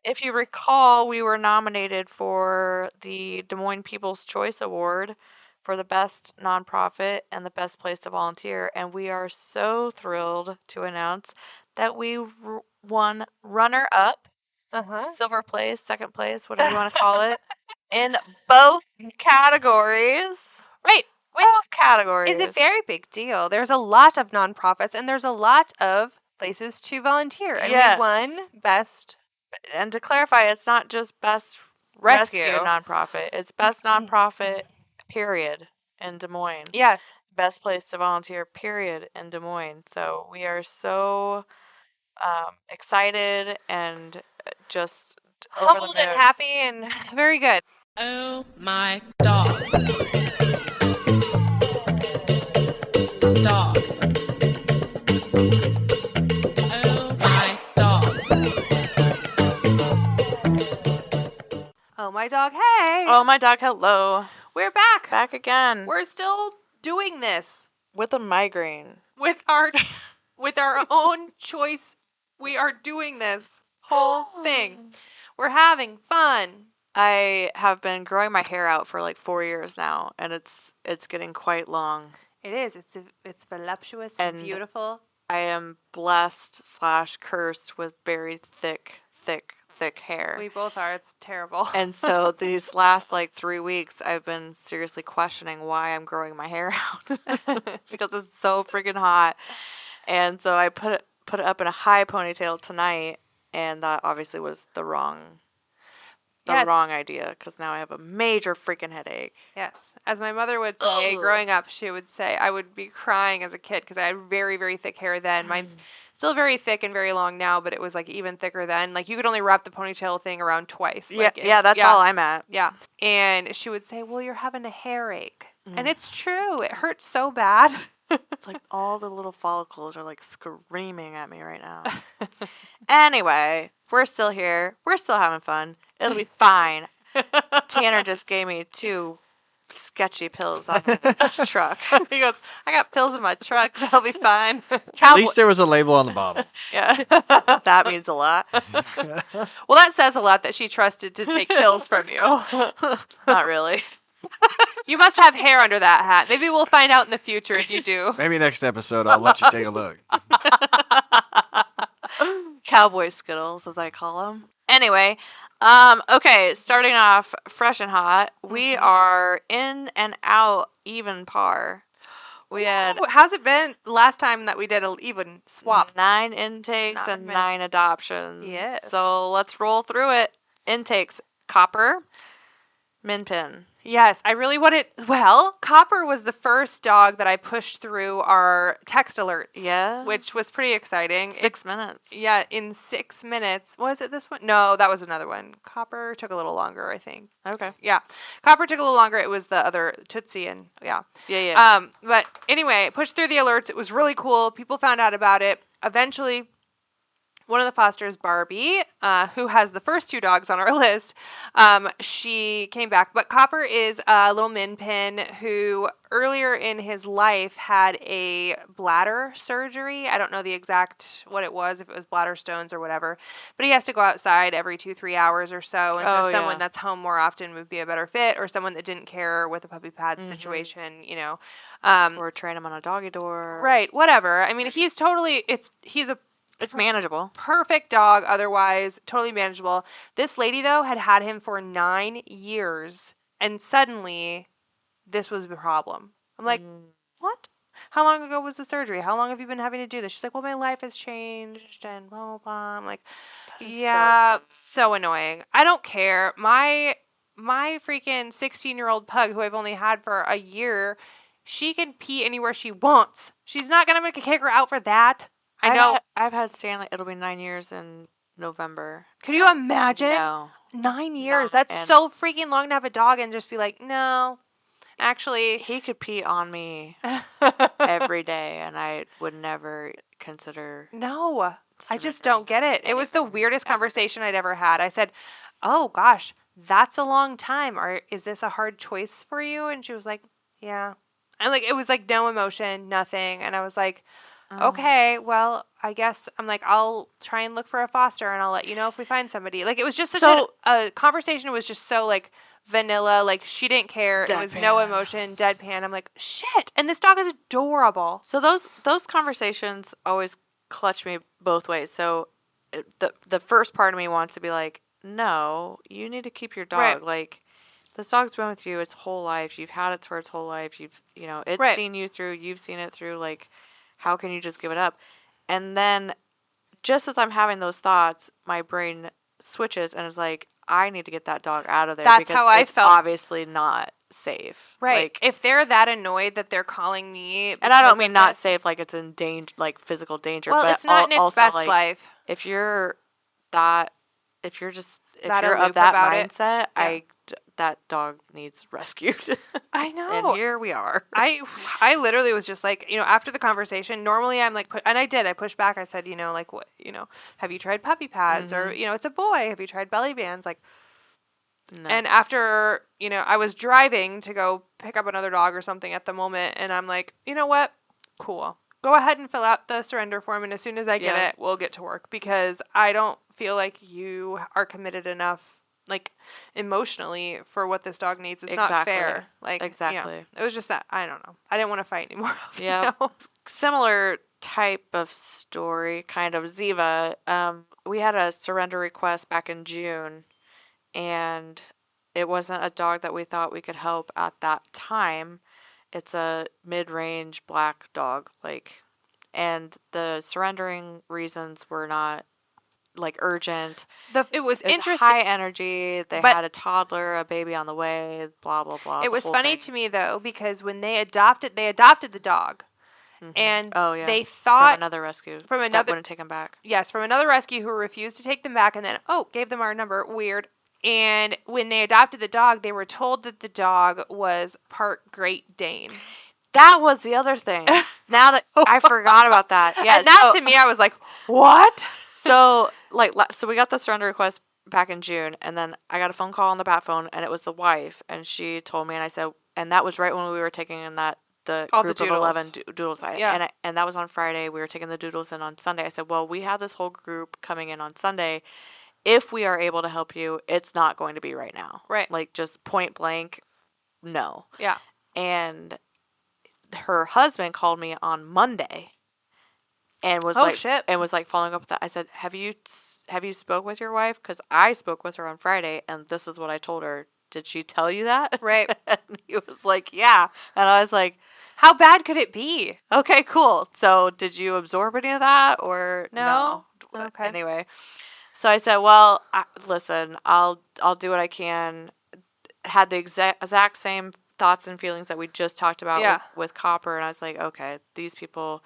If you recall, we were nominated for the Des Moines People's Choice Award for the best nonprofit and the best place to volunteer, and we are so thrilled to announce that we won runner-up, silver place, second place, whatever you want to call it, in both categories. Right. Which both categories is a very big deal. There's a lot of nonprofits and there's a lot of places to volunteer. And we won best. And to clarify, it's not just best rescue nonprofit. It's best nonprofit, period, in Des Moines. Yes. Best place to volunteer, period, in Des Moines. So we are so excited and just humbled and happy and very good. Oh my dog. Dog. Oh my dog. Oh my dog, hey. Oh my dog, hello. We're back. Back again. We're still doing this. With a migraine. With our own choice. We are doing this whole thing. We're having fun. I have been growing my hair out for like 4 years now, and it's getting quite long. It is. It's voluptuous and beautiful. I am blessed / cursed with very thick hair. We both are. It's terrible. And so these last like 3 weeks, I've been seriously questioning why I'm growing my hair out because it's so freaking hot. And so I put it up in a high ponytail tonight, and that obviously was the wrong idea because now I have a major freaking headache. Yes. As my mother would say, growing up, she would say I would be crying as a kid because I had very, very thick hair then. Mine's still very thick and very long now, but it was like even thicker then. Like you could only wrap the ponytail thing around twice. Like, that's all I'm at. Yeah. And she would say, well, you're having a hair ache. And it's true. It hurts so bad. It's like all the little follicles are like screaming at me right now. Anyway, we're still here. We're still having fun. It'll be fine. Tanner just gave me 2 sketchy pills on his truck. He goes, I got pills in my truck. That'll be fine. At least there was a label on the bottle. Yeah. That means a lot. Well, that says a lot that she trusted to take pills from you. Not really. You must have hair under that hat. Maybe we'll find out in the future if you do. Maybe next episode I'll let you take a look. Cowboy Skittles, as I call them. Anyway, okay, starting off fresh and hot, we are in and out even par. We had... How's it been last time that we did an even swap? 9 intakes and 9 adoptions. Yes. So let's roll through it. Intakes, Copper, Min Pin. Yes, I really wanted... Well, Copper was the first dog that I pushed through our text alerts. Yeah. Which was pretty exciting. 6 minutes. Yeah, in 6 minutes. Was it this one? No, that was another one. Copper took a little longer, I think. Okay. Yeah. Copper took a little longer. It was the other Tootsie and... Yeah. Yeah. But anyway, pushed through the alerts. It was really cool. People found out about it. Eventually... One of the fosters, Barbie, who has the first 2 dogs on our list, she came back. But Copper is a little min pin who earlier in his life had a bladder surgery. I don't know the exact what it was, if it was bladder stones or whatever. But he has to go outside every 2-3 hours or so. And so someone that's home more often would be a better fit, or someone that didn't care with a puppy pad situation, you know. Or train him on a doggy door. Right, whatever. I mean, he's It's manageable. Perfect dog, otherwise, totally manageable. This lady, though, had him for 9 years, and suddenly, this was the problem. I'm like, what? How long ago was the surgery? How long have you been having to do this? She's like, well, my life has changed, and blah, blah, blah. I'm like, yeah, so annoying. I don't care. My freaking 16-year-old pug, who I've only had for a year, she can pee anywhere she wants. She's not going to make a kick her out for that. I know. I've had Stanley. It'll be 9 years in November. Could you imagine? No. 9 years. That's so freaking long to have a dog and just be like, no. Actually, he could pee on me every day, and I would never consider. No, I just don't get it. It was the weirdest conversation I'd ever had. I said, oh gosh, that's a long time. Is this a hard choice for you? And she was like, yeah. And like, it was like no emotion, nothing. And I was like, okay, well, I guess I'm like, I'll try and look for a foster and I'll let you know if we find somebody. Like, it was just such So a conversation was just so like vanilla. Like, she didn't care. It was no deadpan. emotion, deadpan. I'm like, shit. And this dog is adorable. So those conversations always clutch me both ways. So the first part of me wants to be like, no, you need to keep your Right. dog. Like, this dog's been with you its whole life. You've had it for its whole life. It's Right. seen you through. You've seen it through. Like, how can you just give it up? And then just as I'm having those thoughts, my brain switches and is like, I need to get that dog out of there That's because how I it's felt. obviously not safe. Right. Like, If they're that annoyed that they're calling me, and I don't because mean of not this- safe, like it's in danger, like physical danger, Well, but it's not in its also best like life. if you're that, if you're just if That you're aloof of that about it. mindset, Yeah. that dog needs rescued. I And know. here we are. I literally was just like, after the conversation, normally I'm like, and I did, I pushed back. I said, like, what, have you tried puppy pads or, it's a boy. Have you tried belly bands? Like, No. and after, I was driving to go pick up another dog or something at the moment. And I'm like, you know what? Cool. Go ahead and fill out the surrender form. And as soon as I get Yeah. it, we'll get to work because I don't feel like you are committed enough, like emotionally, for what this dog needs. It's not Exactly. fair. Like, Exactly. it was just that, I don't know. I didn't want to fight anymore. Yeah. Similar type of story, kind of Ziva. We had a surrender request back in June, and it wasn't a dog that we thought we could help at that time. It's a mid-range black dog, and the surrendering reasons were not like urgent. It was It was interesting. high energy. They but- had a toddler, a baby on the way, blah blah blah. It the was whole funny thing. to me though because when they adopted the dog, Mhm. and Oh yeah, they from thought another rescue from that another wouldn't take him back. yes, from another rescue who refused to take them back and then gave them our number. Weird. And when they adopted the dog, they were told that the dog was part Great Dane. That was the other thing. Now that I forgot about that. Yeah, and that to me, I was like, what? So we got the surrender request back in June, and then I got a phone call on the bat phone, and it was the wife, and she told me, and I said, and that was right when we were taking in the All the group of 11 doodles. doodles. Yeah. And that was on Friday. We were taking the doodles in on Sunday. I said, well, we have this whole group coming in on Sunday. If we are able to help you, it's not going to be right now. Right. Like, just point blank, no. Yeah. And her husband called me on Monday and was shit. following up with that. I said, have you spoke with your wife? Because I spoke with her on Friday, and this is what I told her. Did she tell you that? Right. And he was like, yeah. And I was like, how bad could it be? okay, cool. So did you absorb any of that or No? Okay. Anyway, so I said, well, listen, I'll do what I can. Had the exact same thoughts and feelings that we just talked about with Copper, and I was like, okay, these people.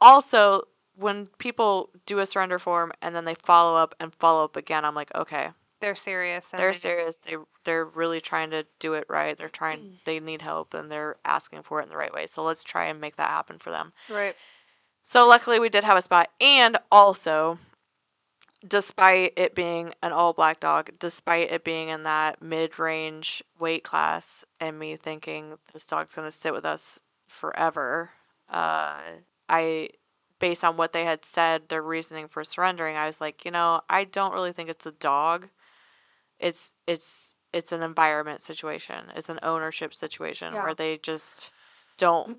Also, when people do a surrender form and then they follow up again, I'm like, okay, they're serious. they're serious. They're really trying to do it right. They need help, and they're asking for it in the right way. So let's try and make that happen for them. Right. So luckily we did have a spot, and also, despite it being an all black dog, despite it being in that mid-range weight class, and me thinking this dog's gonna sit with us forever, I, based on what they had said, their reasoning for surrendering, I was like, I don't really think it's a dog. It's an environment situation. It's an ownership situation where they just don't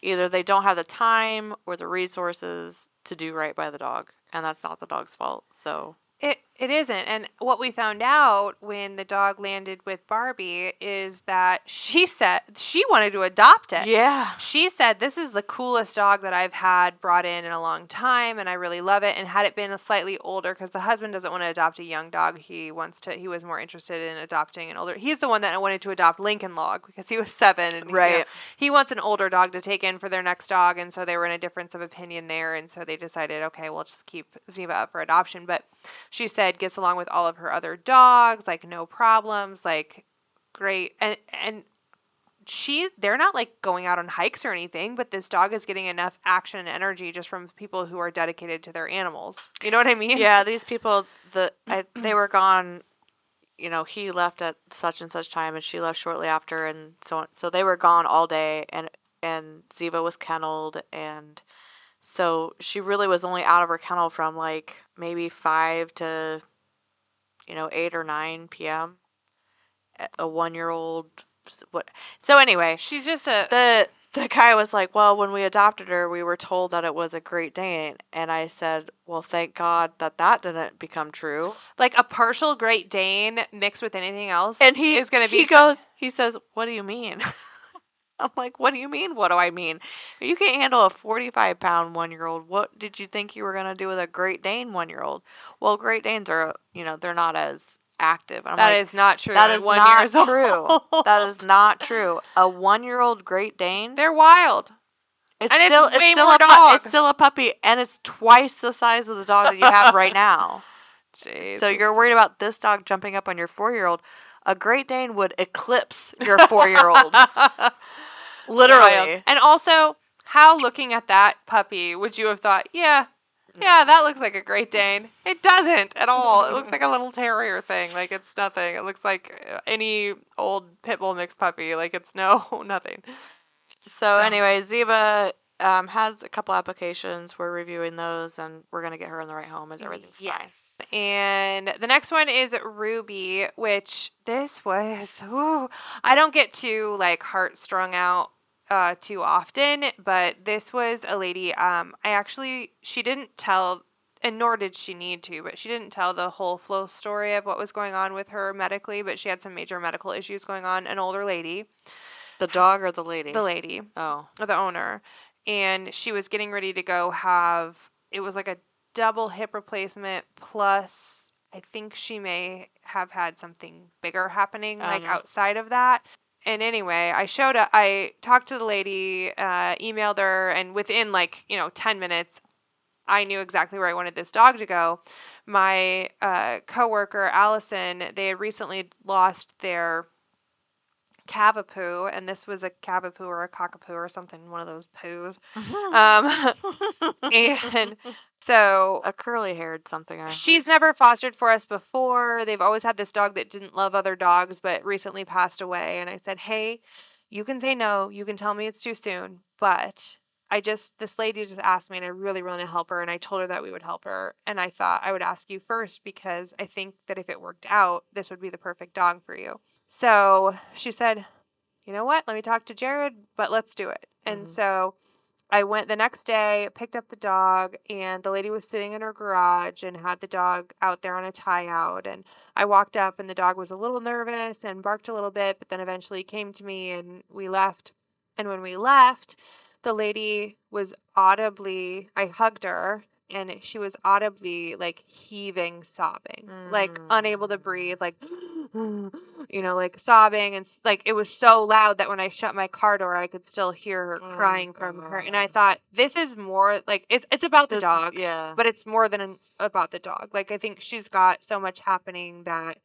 either they don't have the time or the resources to do right by the dog, and that's not the dog's fault. So It isn't. And what we found out when the dog landed with Barbie is that she said she wanted to adopt it. yeah, She said, this is the coolest dog that I've had brought in a long time, and I really love it. And had it been a slightly older, because the husband doesn't want to adopt a young dog, he was more interested in adopting an older. He's the one that wanted to adopt Lincoln Log because he was 7. And right. he wants an older dog to take in for their next dog. And so they were in a difference of opinion there. And so they decided, okay, we'll just keep Ziva up for adoption. But she said gets along with all of her other dogs, like no problems, like great. And they're not like going out on hikes or anything, but this dog is getting enough action and energy just from people who are dedicated to their animals. You know what I mean? Yeah, these people, they were gone. He left at such and such time, and she left shortly after, and so on. So they were gone all day, and Ziva was kenneled, and So she really was only out of her kennel from like maybe 5 to 8 or 9 p.m. A 1-year-old. What? So anyway, She's just a the guy was like, well, when we adopted her, we were told that it was a Great Dane, and I said, well, thank God that didn't become true. like a partial Great Dane mixed with anything else, And is going to be. he says, what do you mean? I'm like, what do you mean? What do I mean? You can't handle a 45-pound 1-year-old. What did you think you were going to do with a Great Dane 1-year-old? Well, Great Danes are, they're not as active. And I'm That like, is not true. that at is 1 not years true. old. That is not true. A 1-year-old Great Dane, They're wild. it's And still it's way still more a dog. it's still a puppy, and it's twice the size of the dog that you have right now. Jesus. So you're worried about this dog jumping up on your 4-year-old. A Great Dane would eclipse your 4-year-old. Literally. Wild. And also, how looking at that puppy would you have thought, yeah, that looks like a Great Dane? It doesn't at all. It looks like a little terrier thing. Like it's nothing. It looks like any old pit bull mixed puppy. Like it's nothing. So anyway, Ziba has a couple applications. We're reviewing those, and we're gonna get her in the right home as everything's fine. And the next one is Ruby, which this was, I don't get too like heart strung out too often, but this was a lady. She didn't tell, and nor did she need to, but she didn't tell the whole flow story of what was going on with her medically, but she had some major medical issues going on. An older lady. The dog or the lady? The lady. Oh. The owner. And she was getting ready to go have, it was like a double hip replacement plus I think she may have had something bigger happening like outside of that. And anyway, I talked to the lady, emailed her, and within 10 minutes, I knew exactly where I wanted this dog to go. My coworker, Allison, they had recently lost their cavapoo, and this was a cavapoo or a cockapoo or something, one of those poos. And so a curly-haired something. She's never fostered for us before. They've always had this dog that didn't love other dogs, but recently passed away. And I said, hey, you can say no. You can tell me it's too soon, but this lady just asked me, and I really want to help her, and I told her that we would help her. And I thought I would ask you first because I think that if it worked out, this would be the perfect dog for you. So she said, you know what? Let me talk to Jared, but let's do it. And so I went the next day, picked up the dog, and the lady was sitting in her garage and had the dog out there on a tie out. And I walked up, and the dog was a little nervous and barked a little bit, but then eventually came to me, and we left. And when we left, the lady was I hugged her, and she was audibly like heaving, sobbing, like unable to breathe, like, like sobbing. And like, it was so loud that when I shut my car door, I could still hear her crying from her. And I thought, this is more like, it's about the dog, but it's more than about the dog. Like, I think she's got so much happening that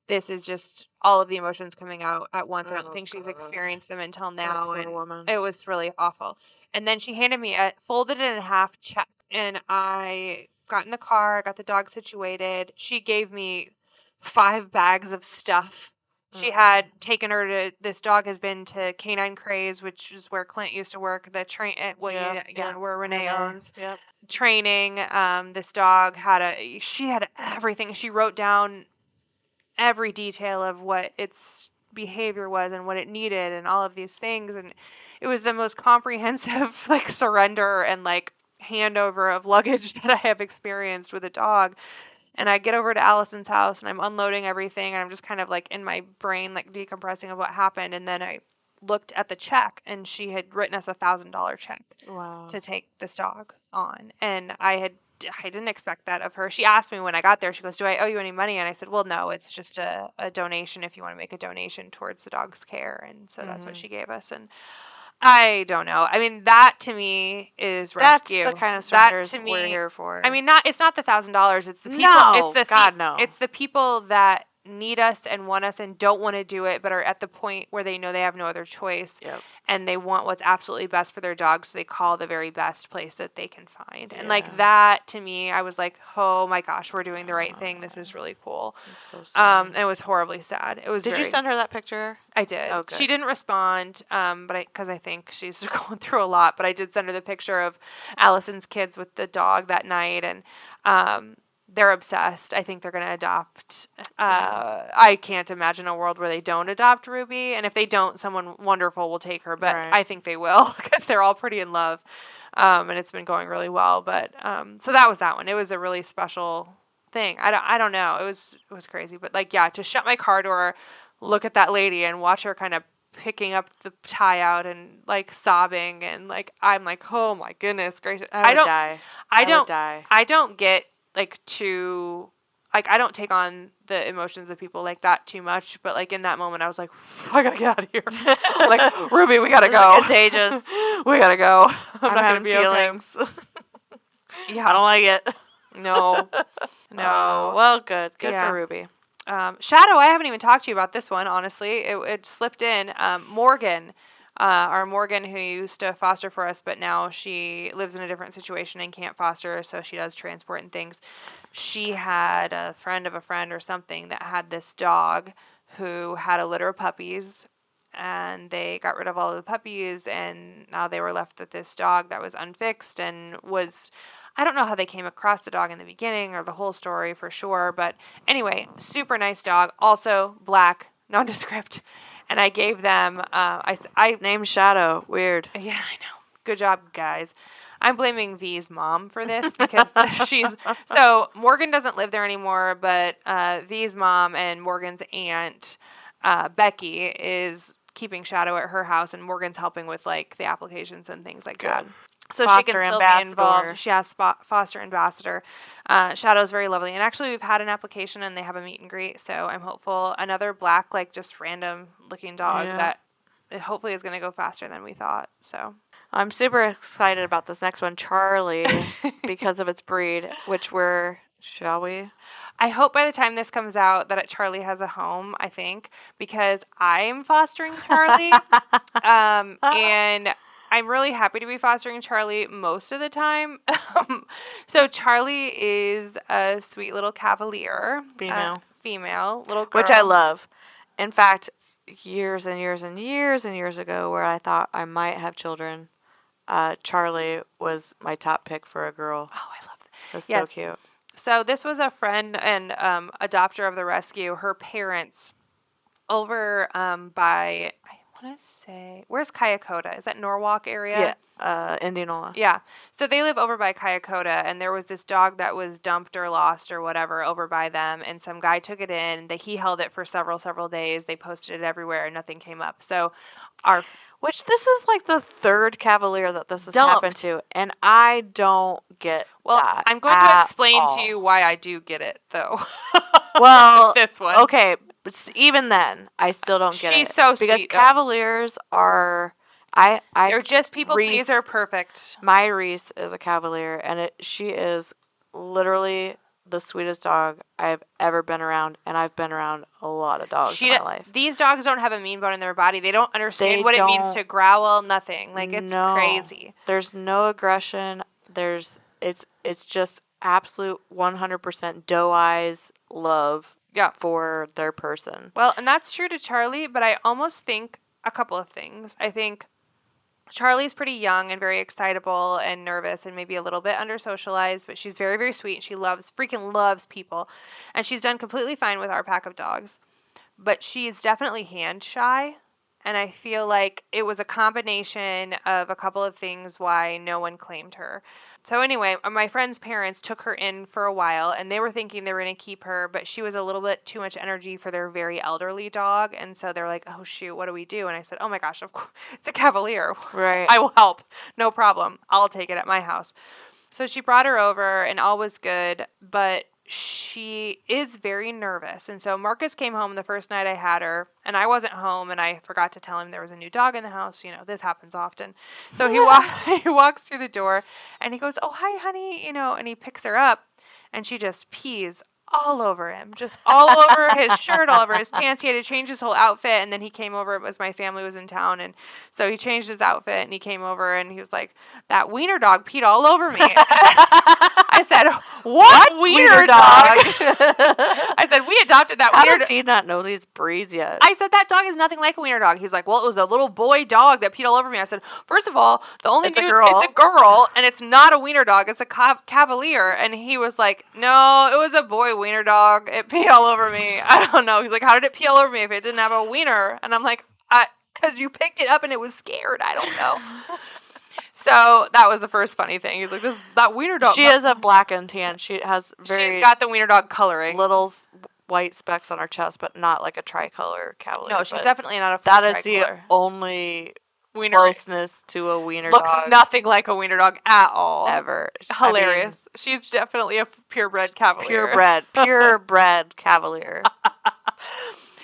this is just all of the emotions coming out at once. I don't think she's experienced them until now. And woman. It was really awful. And then she handed me a folded in half check. And I got in the car, I got the dog situated. She gave me 5 bags of stuff. She had taken her to, this dog has been to Canine Craze, which is where Clint used to work, the where Renee owns. Yep. Training. This dog she had everything. She wrote down every detail of what its behavior was and what it needed and all of these things. And it was the most comprehensive like surrender and like handover of luggage that I have experienced with a dog. And I get over to Allison's house, and I'm unloading everything, and I'm just kind of like in my brain like decompressing of what happened. And then I looked at the check, and she had written us $1,000 check to take this dog on. And I didn't expect that of her. She asked me when I got there, she goes, do I owe you any money? And I said, well, no, it's just a donation if you want to make a donation towards the dog's care. And so that's what she gave us. And I don't know. I mean, that to me is rescue. That's the kind of surrenders we're here for. I mean, it's not the $1,000. It's the people. No, it's the God, no. It's the people that need us and want us and don't want to do it, but are at the point where they know they have no other choice. Yep. And they want what's absolutely best for their dog, so they call the very best place that they can find. And like Yeah. that, to me, I was like, oh my gosh, we're doing the right thing. This is really cool. It's so sad. And it was horribly sad. It was. Did you send her that picture? I did. Oh, good. She didn't respond, because I think she's going through a lot. But I did send her the picture of Allison's kids with the dog that night, and they're obsessed. I think they're going to adopt. I can't imagine a world where they don't adopt Ruby, and if they don't, someone wonderful will take her. But Right. I think they will because they're all pretty in love, and it's been going really well. But so that was that one. It was a really special thing. I don't know. It was crazy, but like to shut my car door, look at that lady, and watch her kind of picking up the tie out and like sobbing, and like I'm like, oh my goodness gracious, I would die. I would don't die. I don't get like too like I don't take on the emotions of people like that too much, but like in that moment I was like, I gotta get out of here. Like, Ruby, we gotta It's go. like contagious. We gotta go. I'm not gonna having be feelings. okay. I Yeah. don't like it. No. Oh, No. well, good. Good Yeah. for Ruby. Shadow, I haven't even talked to you about this one, honestly. It slipped in. Morgan, our Morgan, who used to foster for us, but now she lives in a different situation and can't foster, so she does transport and things. She had a friend of a friend or something that had this dog who had a litter of puppies, and they got rid of all of the puppies, and now they were left with this dog that was unfixed and was... I don't know how they came across the dog in the beginning or the whole story for sure, but anyway, super nice dog. Also black, nondescript, and I gave them. I Name Shadow. Weird. yeah, I know. Good job, guys. I'm blaming V's mom for this because she's so Morgan doesn't live there anymore, but V's mom and Morgan's aunt Becky is keeping Shadow at her house, and Morgan's helping with like the applications and things like that. Good. So she Foster can still ambassador. be involved. She has foster ambassador. Shadow's very lovely. And actually, we've had an application and they have a meet and greet. So I'm hopeful. Another black, like just random looking dog Yeah. that it hopefully is going to go faster than we thought. So I'm super excited about this next one, Charlie, because of its breed, which shall we? I hope by the time this comes out that Charlie has a home, I think, because I'm fostering Charlie. And I'm really happy to be fostering Charlie most of the time. So Charlie is a sweet little cavalier. Female little girl. Which I love. In fact, years and years and years and years ago, where I thought I might have children, Charlie was my top pick for a girl. Oh, I love that. That's Yes. so cute. So this was a friend and adopter of the rescue. Her parents over by, I want to say, where's Kayakota? Is that Norwalk area? Yeah, Indianola. Yeah. So they live over by Kayakota, and there was this dog that was dumped or lost or whatever over by them, and some guy took it in. He held it for several days. They posted it everywhere, and nothing came up. So Which this is like the third Cavalier that this has happened to, and I don't get that I'm going to explain all. to you why I do get it, though. Well, this one. okay, but even then, I still don't get it. She's so because sweet, though. Cavaliers are, They're just people Reese- pleaser perfect. my Reese is a Cavalier, and she is literally the sweetest dog I've ever been around, and I've been around a lot of dogs in my life. These dogs don't have a mean bone in their body. They don't understand They what it means don't- to growl. Nothing. Like it's No. crazy. There's no aggression. It's just absolute 100% doe eyes love Yeah. for their person. Well, and that's true to Charlie, but I almost think a couple of things. I think Charlie's pretty young and very excitable and nervous and maybe a little bit under-socialized, but she's very, very sweet. She freaking loves people. And she's done completely fine with our pack of dogs. But she's definitely hand shy. And I feel like it was a combination of a couple of things why no one claimed her. So anyway, my friend's parents took her in for a while, and they were thinking they were going to keep her, but she was a little bit too much energy for their very elderly dog, and so they're like, oh shoot, what do we do? And I said, oh my gosh, of course, it's a Cavalier. Right. I will help. No problem. I'll take it at my house. So she brought her over, and all was good, but she is very nervous. And so Marcus came home the first night I had her, and I wasn't home, and I forgot to tell him there was a new dog in the house. You know, this happens often. So he walks through the door, and he goes, oh, hi, honey, and he picks her up, and she just pees all over him, just all over his shirt, all over his pants. He had to change his whole outfit, and then he came over. It was my family was in town, and so he changed his outfit, and he came over, and he was like, "That wiener dog peed all over me." I said, "What wiener dog?" I said, "We adopted that How wiener does he not know these breeds yet? I said, "That dog is nothing like a wiener dog." He's like, "Well, it was a little boy dog that peed all over me." I said, "First of all, the only It's a it's girl. a girl, and it's not a wiener dog. It's a cavalier." And he was like, "No, it was a boy wiener dog. It peed all over me." I don't know. He's like, "How did it pee all over me if it didn't have a wiener?" And I'm like, "Because you picked it up and it was scared. I don't know." So that was the first funny thing. He's like, that wiener dog. She has a black and tan. She has very She's got the wiener dog coloring. little white specks on her chest, but not like a tricolor cavalier. No, she's but definitely not a full that is the tricolor. only Wiener closeness to a wiener looks dog nothing like a wiener dog at all. ever. Hilarious. She's definitely a purebred cavalier. Purebred cavalier.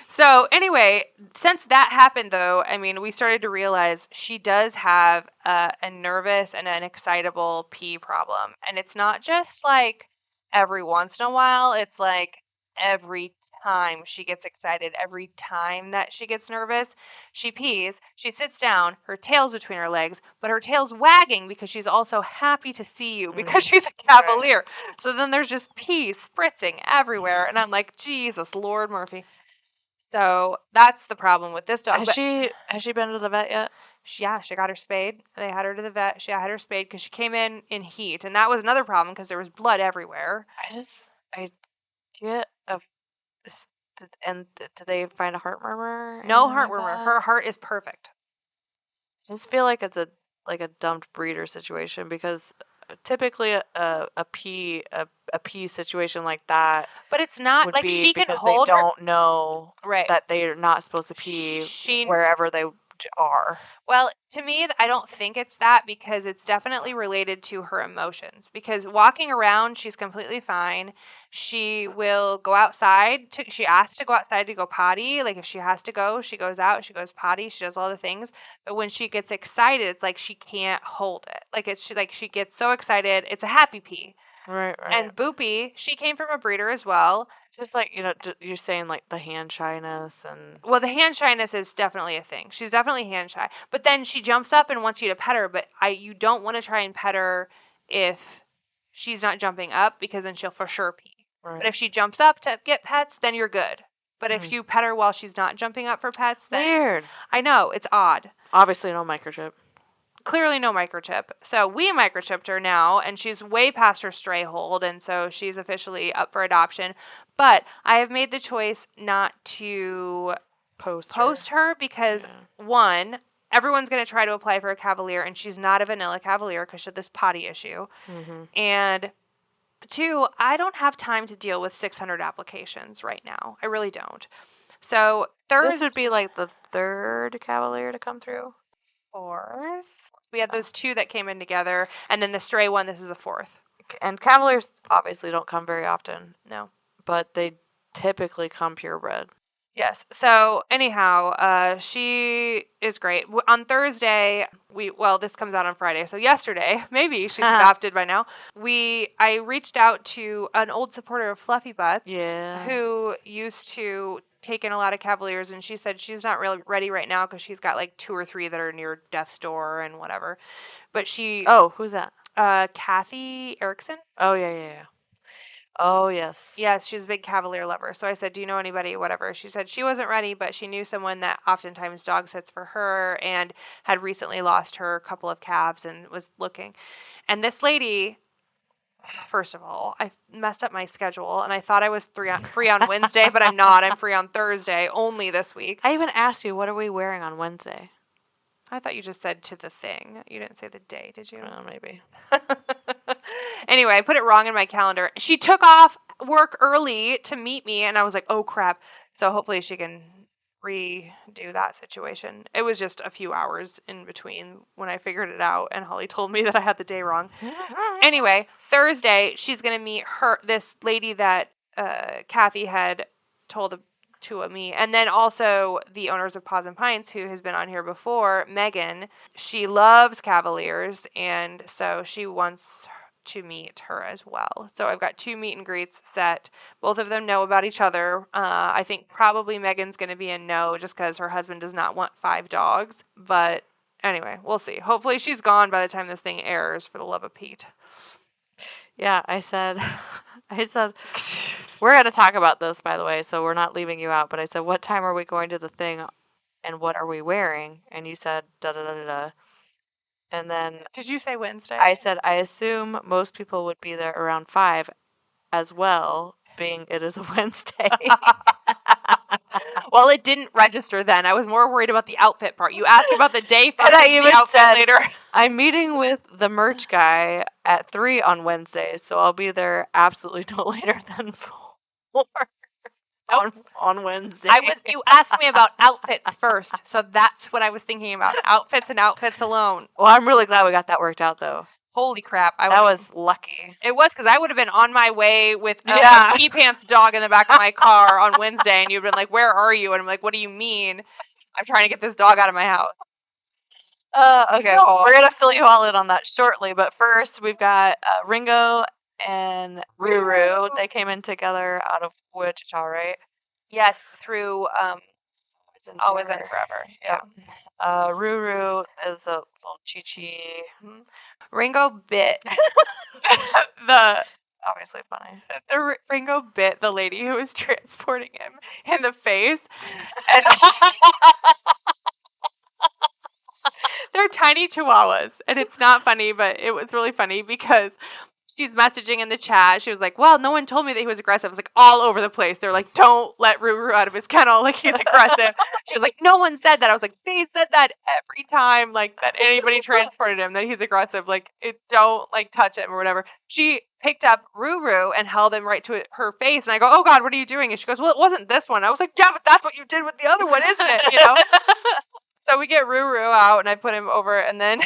So anyway, since that happened though, I mean, we started to realize she does have a nervous and an excitable pee problem. And it's not just like every once in a while, it's like every time she gets excited, every time that she gets nervous, she pees, she sits down, her tail's between her legs, but her tail's wagging because she's also happy to see you because she's a cavalier. So then there's just pee spritzing everywhere. And I'm like, Jesus, Lord Murphy. So that's the problem with this dog. Has she been to the vet yet? Yeah, she got her spayed. They had her to the vet. She had her spayed because she came in heat, and that was another problem because there was blood everywhere. I get a. And did they find a heart murmur? No Anything heart like murmur. that? Her heart is perfect. I just feel like it's a dumped breeder situation because typically a pee situation like that But it's not would like be she can because hold they her. don't know Right. that they're not supposed to pee wherever they are. Well, to me, I don't think it's that because it's definitely related to her emotions. Because walking around, she's completely fine. She will go outside. She asks to go outside to go potty. Like if she has to go, she goes out. She goes potty. She does all the things. But when she gets excited, it's like she can't hold it. Like she gets so excited. It's a happy pee. Right. And Boopy, she came from a breeder as well. Just like, you're saying like the hand shyness and. Well, the hand shyness is definitely a thing. She's definitely hand shy. But then she jumps up and wants you to pet her, but you don't want to try and pet her if she's not jumping up because then she'll for sure pee. Right. But if she jumps up to get pets, then you're good. But if you pet her while she's not jumping up for pets, then Weird. I know, it's odd. Obviously no microchip. Clearly no microchip. So we microchipped her now, and she's way past her stray hold, and so she's officially up for adoption. But I have made the choice not to post her because, one, everyone's going to try to apply for a cavalier, and she's not a vanilla cavalier because she had this potty issue. Mm-hmm. And two, I don't have time to deal with 600 applications right now. I really don't. So This would be like the third cavalier to come through. fourth. We had those two that came in together, and then the stray one, this is the fourth. And cavaliers obviously don't come very often. No. But they typically come purebred. Yes. So anyhow, she is great. On Thursday, this comes out on Friday. So yesterday, maybe she's adopted by now. I reached out to an old supporter of Fluffy Butts, who used to take in a lot of cavaliers, and she said she's not really ready right now because she's got like 2 or 3 that are near death's door and whatever. But who's that? Kathy Erickson. Oh yeah. Oh, yes. Yes, she's a big cavalier lover. So I said, do you know anybody, whatever? She said she wasn't ready, but she knew someone that oftentimes dog sits for her and had recently lost her couple of calves and was looking. And this lady, first of all, I messed up my schedule, and I thought I was free on Wednesday, but I'm not. I'm free on Thursday, only this week. I even asked you, what are we wearing on Wednesday? I thought you just said to the thing. You didn't say the day, did you? Maybe. Anyway, I put it wrong in my calendar. She took off work early to meet me, and I was like, oh, crap. So hopefully she can redo that situation. It was just a few hours in between when I figured it out, and Holly told me that I had the day wrong. Anyway, Thursday, she's going to meet this lady that Kathy had told to me, and then also the owners of Paws and Pints, who has been on here before, Megan. She loves cavaliers, and so she wants to meet her as well. So I've got 2 meet and greets set. Both of them know about each other. I think probably Megan's going to be a no just because her husband does not want 5 dogs. But anyway, we'll see. Hopefully she's gone by the time this thing airs, for the love of Pete. Yeah, I said, we're going to talk about this, by the way, so we're not leaving you out. But I said, what time are we going to the thing and what are we wearing? And you said, da da da da da. And then Did you say Wednesday? I said, I assume most people would be there around 5 as well, being it is a Wednesday. Well, it didn't register then. I was more worried about the outfit part. You asked about the day And I first, even the outfit said- later. I'm meeting with the merch guy at 3 on Wednesdays, so I'll be there absolutely no later than 4 on Wednesday. You asked me about outfits first, so that's what I was thinking about. Outfits and outfits alone. Well, I'm really glad we got that worked out, though. Holy crap. That was lucky. It was, because I would have been on my way with Yeah. a pee pants dog in the back of my car on Wednesday, and you'd been like, where are you? And I'm like, what do you mean? I'm trying to get this dog out of my house. Okay, well, we're going to fill you all in on that shortly, but first we've got Ringo and Ruru. They came in together out of Wichita, right? Yes, through Always and Forever. Forever. Yeah. Ruru is a little Chi-Chi. Ringo bit the Obviously funny. Ringo bit the lady who was transporting him in the face, and they're tiny chihuahuas, and it's not funny, but it was really funny because she's messaging in the chat. She was like, well, no one told me that he was aggressive. It was like all over the place. They're like, don't let Ruru out of his kennel, like he's aggressive. She was like, no one said that. I was like, they said that every time, like, that anybody transported him, that he's aggressive. Like, don't, like, touch him or whatever. She picked up Ruru and held him right to her face, and I go, oh God, what are you doing? And she goes, well, it wasn't this one. I was like, yeah, but that's what you did with the other one, isn't it? You know? So we get Ruru out, and I put him over, and then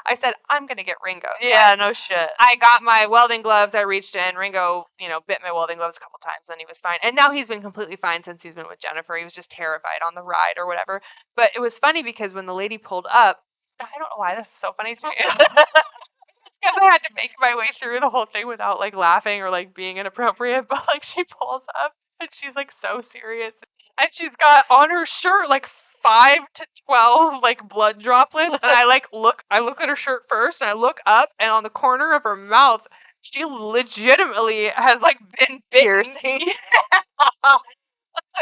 I said, I'm going to get Ringo. Yeah, no shit. I got my welding gloves. I reached in. Ringo, bit my welding gloves a couple times, then he was fine. And now he's been completely fine since he's been with Jennifer. He was just terrified on the ride or whatever. But it was funny because when the lady pulled up, I don't know why this is so funny to me. It's because I had to make my way through the whole thing without, like, laughing or, like, being inappropriate. But, like, she pulls up, and she's, like, so serious. And she's got on her shirt, like, 5 to 12 like blood droplets, and I look at her shirt first, and I look up, and on the corner of her mouth she legitimately has like been bitten. So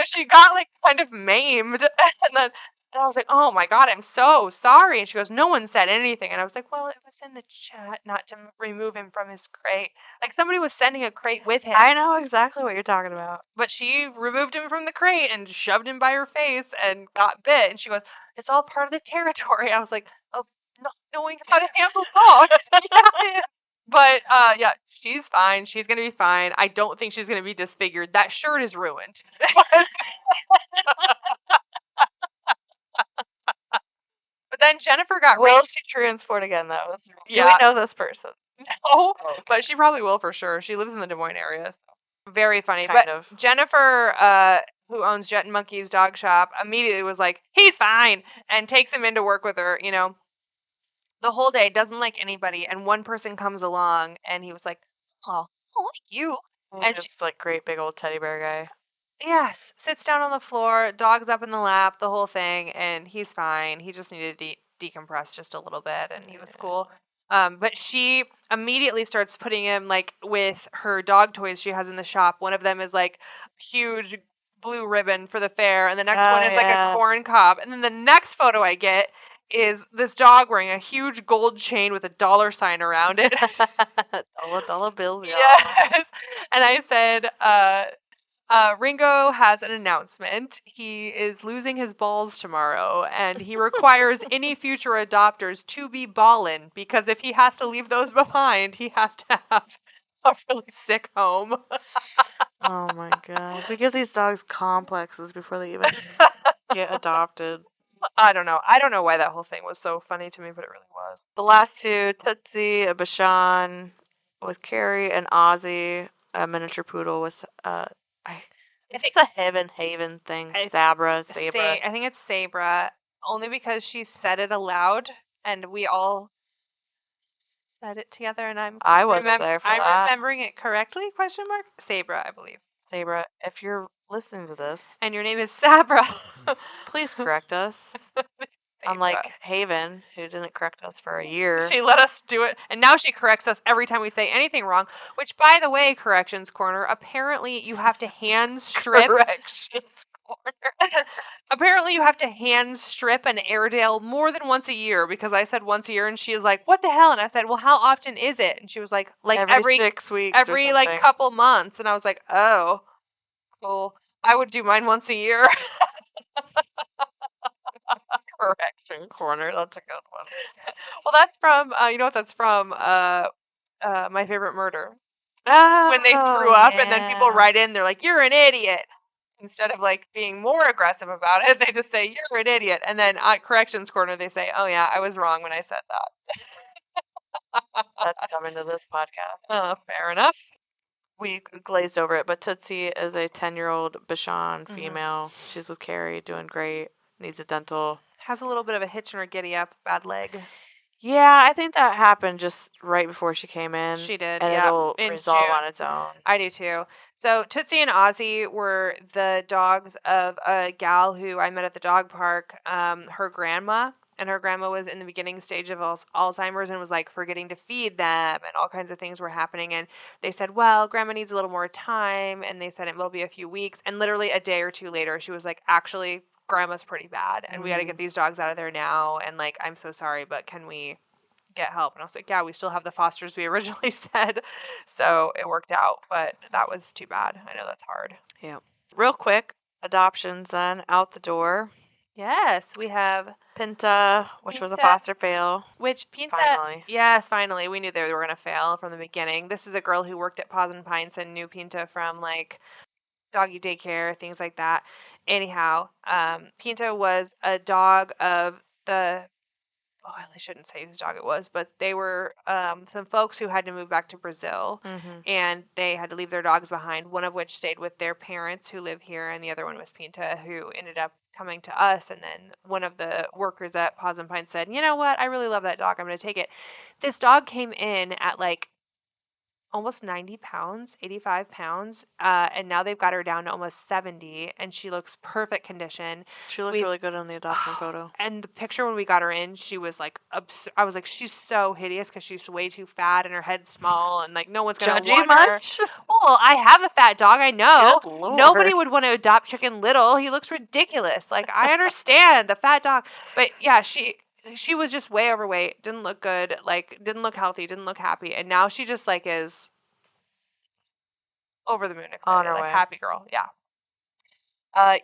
she got like kind of maimed, and I was like, oh my God, I'm so sorry. And she goes, no one said anything. And I was like, well, it was in the chat not to remove him from his crate. Like somebody was sending a crate with him. I know exactly what you're talking about. But she removed him from the crate and shoved him by her face and got bit. And she goes, it's all part of the territory. I was like, oh, not knowing how to handle dogs. Yeah, it is. But yeah, she's fine. She's gonna be fine. I don't think she's gonna be disfigured. That shirt is ruined. But then Jennifer got Will she transport again, though? Yeah. Do we know this person? No, but she probably will for sure. She lives in the Des Moines area. So. Very funny. Kind but of. Jennifer, who owns Jet and Monkey's dog shop, immediately was like, he's fine, and takes him in to work with her, the whole day, doesn't like anybody, and one person comes along, and he was like, oh, I like you. And she's like great big old teddy bear guy. Yes, sits down on the floor, dog's up in the lap, the whole thing, and he's fine. He just needed to decompress just a little bit, and he was cool. But she immediately starts putting him like with her dog toys she has in the shop. One of them is like huge blue ribbon for the fair, and the next one is like a corn cob. And then the next photo I get is this dog wearing a huge gold chain with a dollar sign around it. dollar bills, y'all. Yes. And I said, Ringo has an announcement. He is losing his balls tomorrow, and he requires any future adopters to be ballin', because if he has to leave those behind, he has to have a really sick home. Oh my God. We give these dogs complexes before they even get adopted. I don't know. I don't know why that whole thing was so funny to me, but it really was. The last two, Tootsie, a Bashan with Carrie, and Ozzy, a miniature poodle with it's a Haven thing. Sabra. I think it's Sabra, only because she said it aloud, and we all said it together, and I wasn't there for I'm that. remembering it correctly? Question mark. Sabra, I believe. Sabra, if you're listening to this, And your name is Sabra. please correct us. Sabra. Unlike Haven, who didn't correct us for a year. She let us do it, and now she corrects us every time we say anything wrong. Which, by the way, Corrections Corner, apparently you have to hand strip. Corrections corner. Apparently you have to hand strip an Airedale more than once a year, because I said once a year, and she is like, "What the hell?" And I said, "Well, how often is it?" And she was like every 6 weeks or every something. couple months. And I was like, "Oh, cool. I would do mine once a year." Correction corner. That's a good one. Well, that's from you know what that's from? My Favorite Murder. Oh, When they screw up, and then people yeah. write in, they're like, "You're an idiot." Instead of like being more aggressive about it, they just say, "You're an idiot." And then at Corrections Corner, they say, "Oh yeah, I was wrong when I said that." That's coming to this podcast. Fair enough. We glazed over it, but Tootsie is a 10-year-old Bichon Mhm. female. She's with Carrie, doing great. Needs a dental. Has a little bit of a hitch in her giddy up, bad leg. Yeah, I think that happened just right before she came in. She did, And yeah, it'll in resolve June. on its own. I do too. So Tootsie and Ozzy were the dogs of a gal who I met at the dog park. Her grandma, and her grandma was in the beginning stage of Alzheimer's and was like forgetting to feed them, and all kinds of things were happening. And they said, "Well, grandma needs a little more time," and they said it will be a few weeks. And literally a day or two later, she was like, "Actually, grandma's pretty bad, and we got to get these dogs out of there now. And like, I'm so sorry, but can we get help?" And I was like, "Yeah, we still have the fosters we originally said." So it worked out, but that was too bad. I know that's hard. Yeah. Real quick, adoptions then, out the door. Yes, we have Pinta, which was a Pinta. foster fail. Which Pinta, Finally. yes, finally. We knew they were going to fail from the beginning. This is a girl who worked at Paws and Pints and knew Pinta from like doggy daycare, things like that. Anyhow, Pinta was a dog of the, oh, I shouldn't say whose dog it was, but they were some folks who had to move back to Brazil, and they had to leave their dogs behind, one of which stayed with their parents who live here, and the other one was Pinta, who ended up coming to us. And then one of the workers at Paws and Pine said, "You know what? I really love that dog. I'm going to take it." This dog came in at like almost 90 pounds, 85 pounds, and now they've got her down to almost 70, and she looks perfect condition. She looked really good in the adoption photo. And the picture when we got her in, she was like, I was like, she's so hideous because she's way too fat and her head's small, and like no one's gonna Judgy want her. much? Well, I have a fat dog, I know. Good Lord. Nobody would want to adopt Chicken Little. He looks ridiculous. Like, I understand the fat dog, but yeah, she was just way overweight, didn't look good, like didn't look healthy, didn't look happy, and now she just like is over the moon excited, On her like way. happy girl. Yeah.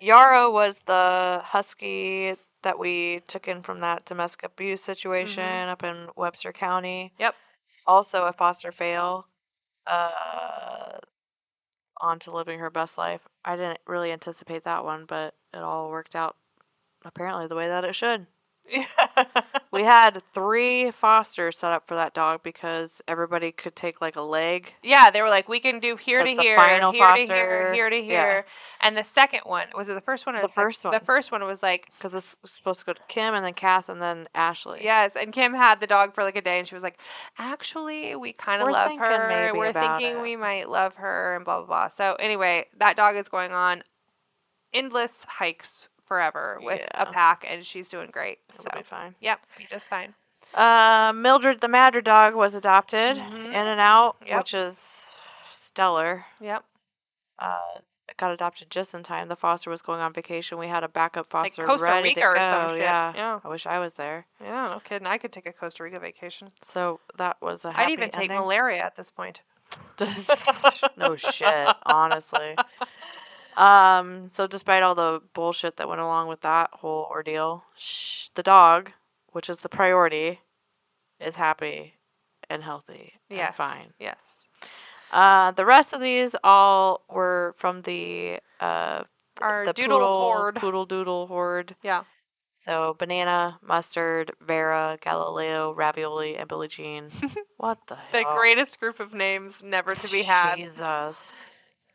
Yarrow was the husky that we took in from that domestic abuse situation up in Webster County. Yep. Also a foster fail. On to living her best life. I didn't really anticipate that one, but it all worked out apparently the way that it should. We had 3 fosters set up for that dog because everybody could take like a leg. Yeah, they were like, we can do here to 'Cause the here, final here to foster- here, here to yeah. here. And the second one, was it the first one or The first one. The first one was like, Because this was supposed to go to Kim and then Kath and then Ashley. yes, and Kim had the dog for like a day, and she was like, actually, we kind of We're love thinking her. maybe We're about thinking it." we might love her, and blah, blah, blah. So anyway, that dog is going on endless hikes forever with a Yeah. pack, and she's doing great. It'll So, be fine. yep, be just fine. Mildred the Madder dog was adopted Mhm. in and out, Yep. which is stellar. Yep. It got adopted just in time. The foster was going on vacation. We had a backup Like foster Costa ready Rica to or go. some shit. Yeah. Yeah. I wish I was there. Yeah, no kidding. I could take a Costa Rica vacation. So that was a happy I'd even take ending. malaria at this point. No shit, honestly. So despite all the bullshit that went along with that whole ordeal, the dog, which is the priority, is happy and healthy and fine. Yes. The rest of these all were from the Our doodle horde. poodle doodle horde. Yeah. So Banana, Mustard, Vera, Galileo, Ravioli, and Billie Jean. What the hell? The greatest group of names never to be had. Jesus.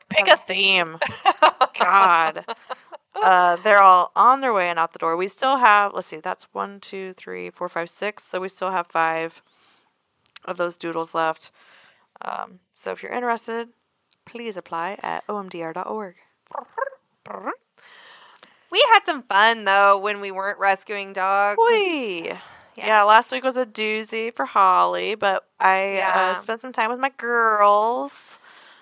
Pick a theme. God. They're all on their way and out the door. We still have, let's see, that's 1, 2, 3, 4, 5, 6. So we still have 5 of those doodles left. So if you're interested, please apply at omdr.org. We had some fun though when we weren't rescuing dogs. Whee! Yeah, last week was a doozy for Holly, but I Yeah. spent some time with my girls.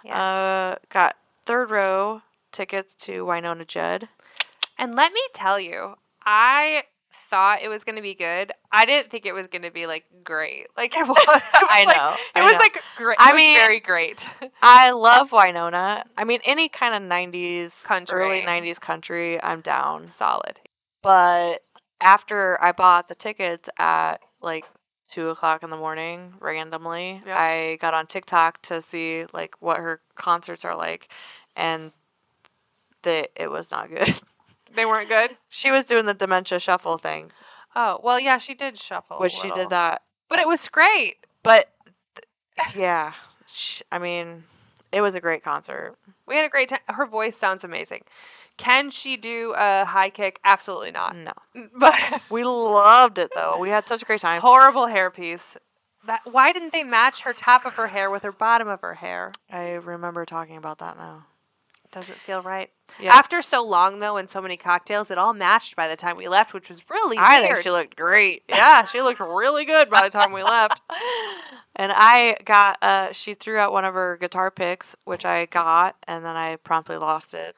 Yes. Got third row tickets to Winona Judd. And let me tell you, I thought it was going to be good. I didn't think it was going to be like great. Like it was. I know. It was like great. I It was mean, very great. I love Winona. I mean, any kind of 90s, Country. early 90s country, I'm down. Solid. But after I bought the tickets at like 2 o'clock in the morning randomly, Yep. I got on TikTok to see like what her concerts are like, and it was not good. They weren't good. She was doing the dementia shuffle thing, Oh well, yeah, she did shuffle. which a she little. did that. But it was great. But yeah, I mean, it was a great concert. We had a great time. Her voice sounds amazing. Can she do a high kick? Absolutely not. No, But we loved it though. We had such a great time. horrible hairpiece. Why didn't they match her top of her hair with her bottom of her hair? I remember talking about that now. Doesn't feel right. Yeah. After so long though, and so many cocktails, it all matched by the time we left, which was really I weird. think she looked great. Yeah, she looked really good by the time we left. And I got, she threw out one of her guitar picks, which I got, and then I promptly lost it.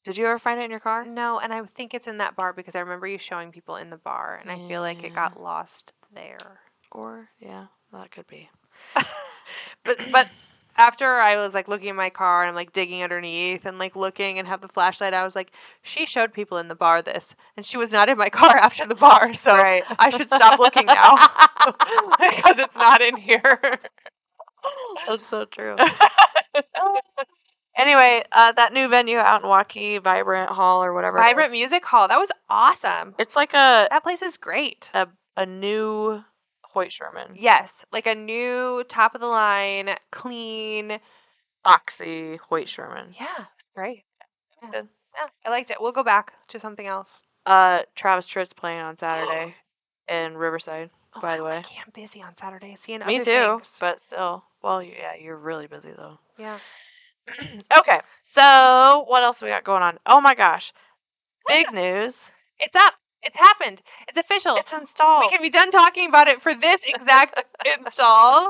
Did you ever find it in your car? No, and I think it's in that bar because I remember you showing people in the bar, and I feel like it Yeah. got lost there. Or, yeah, that could be. But after I was like looking in my car and I'm like digging underneath and like looking and have the flashlight, I was like, she showed people in the bar this, and she was not in my car after the bar, so Right. I should stop looking now because it's not in here. That's so true. Anyway, that new venue out in Waukee, Vibrant Hall or whatever. Vibrant Music Hall, that was awesome. It's like a That place is great. new Hoyt Sherman. Yes, like a new top of the line, clean, Boxy Hoyt Sherman. yeah, it's great. It's good. Yeah, I liked it. We'll go back to something else. Travis Tritt's playing on Saturday in Riverside, by the way. I am busy on Saturday seeing Me other too, things. but still. Well, yeah, you're really busy though. Yeah. Okay, so what else we got going on? Oh my gosh, big news! It's up. It's happened. It's official. It's installed. We can be done talking about it for this exact install.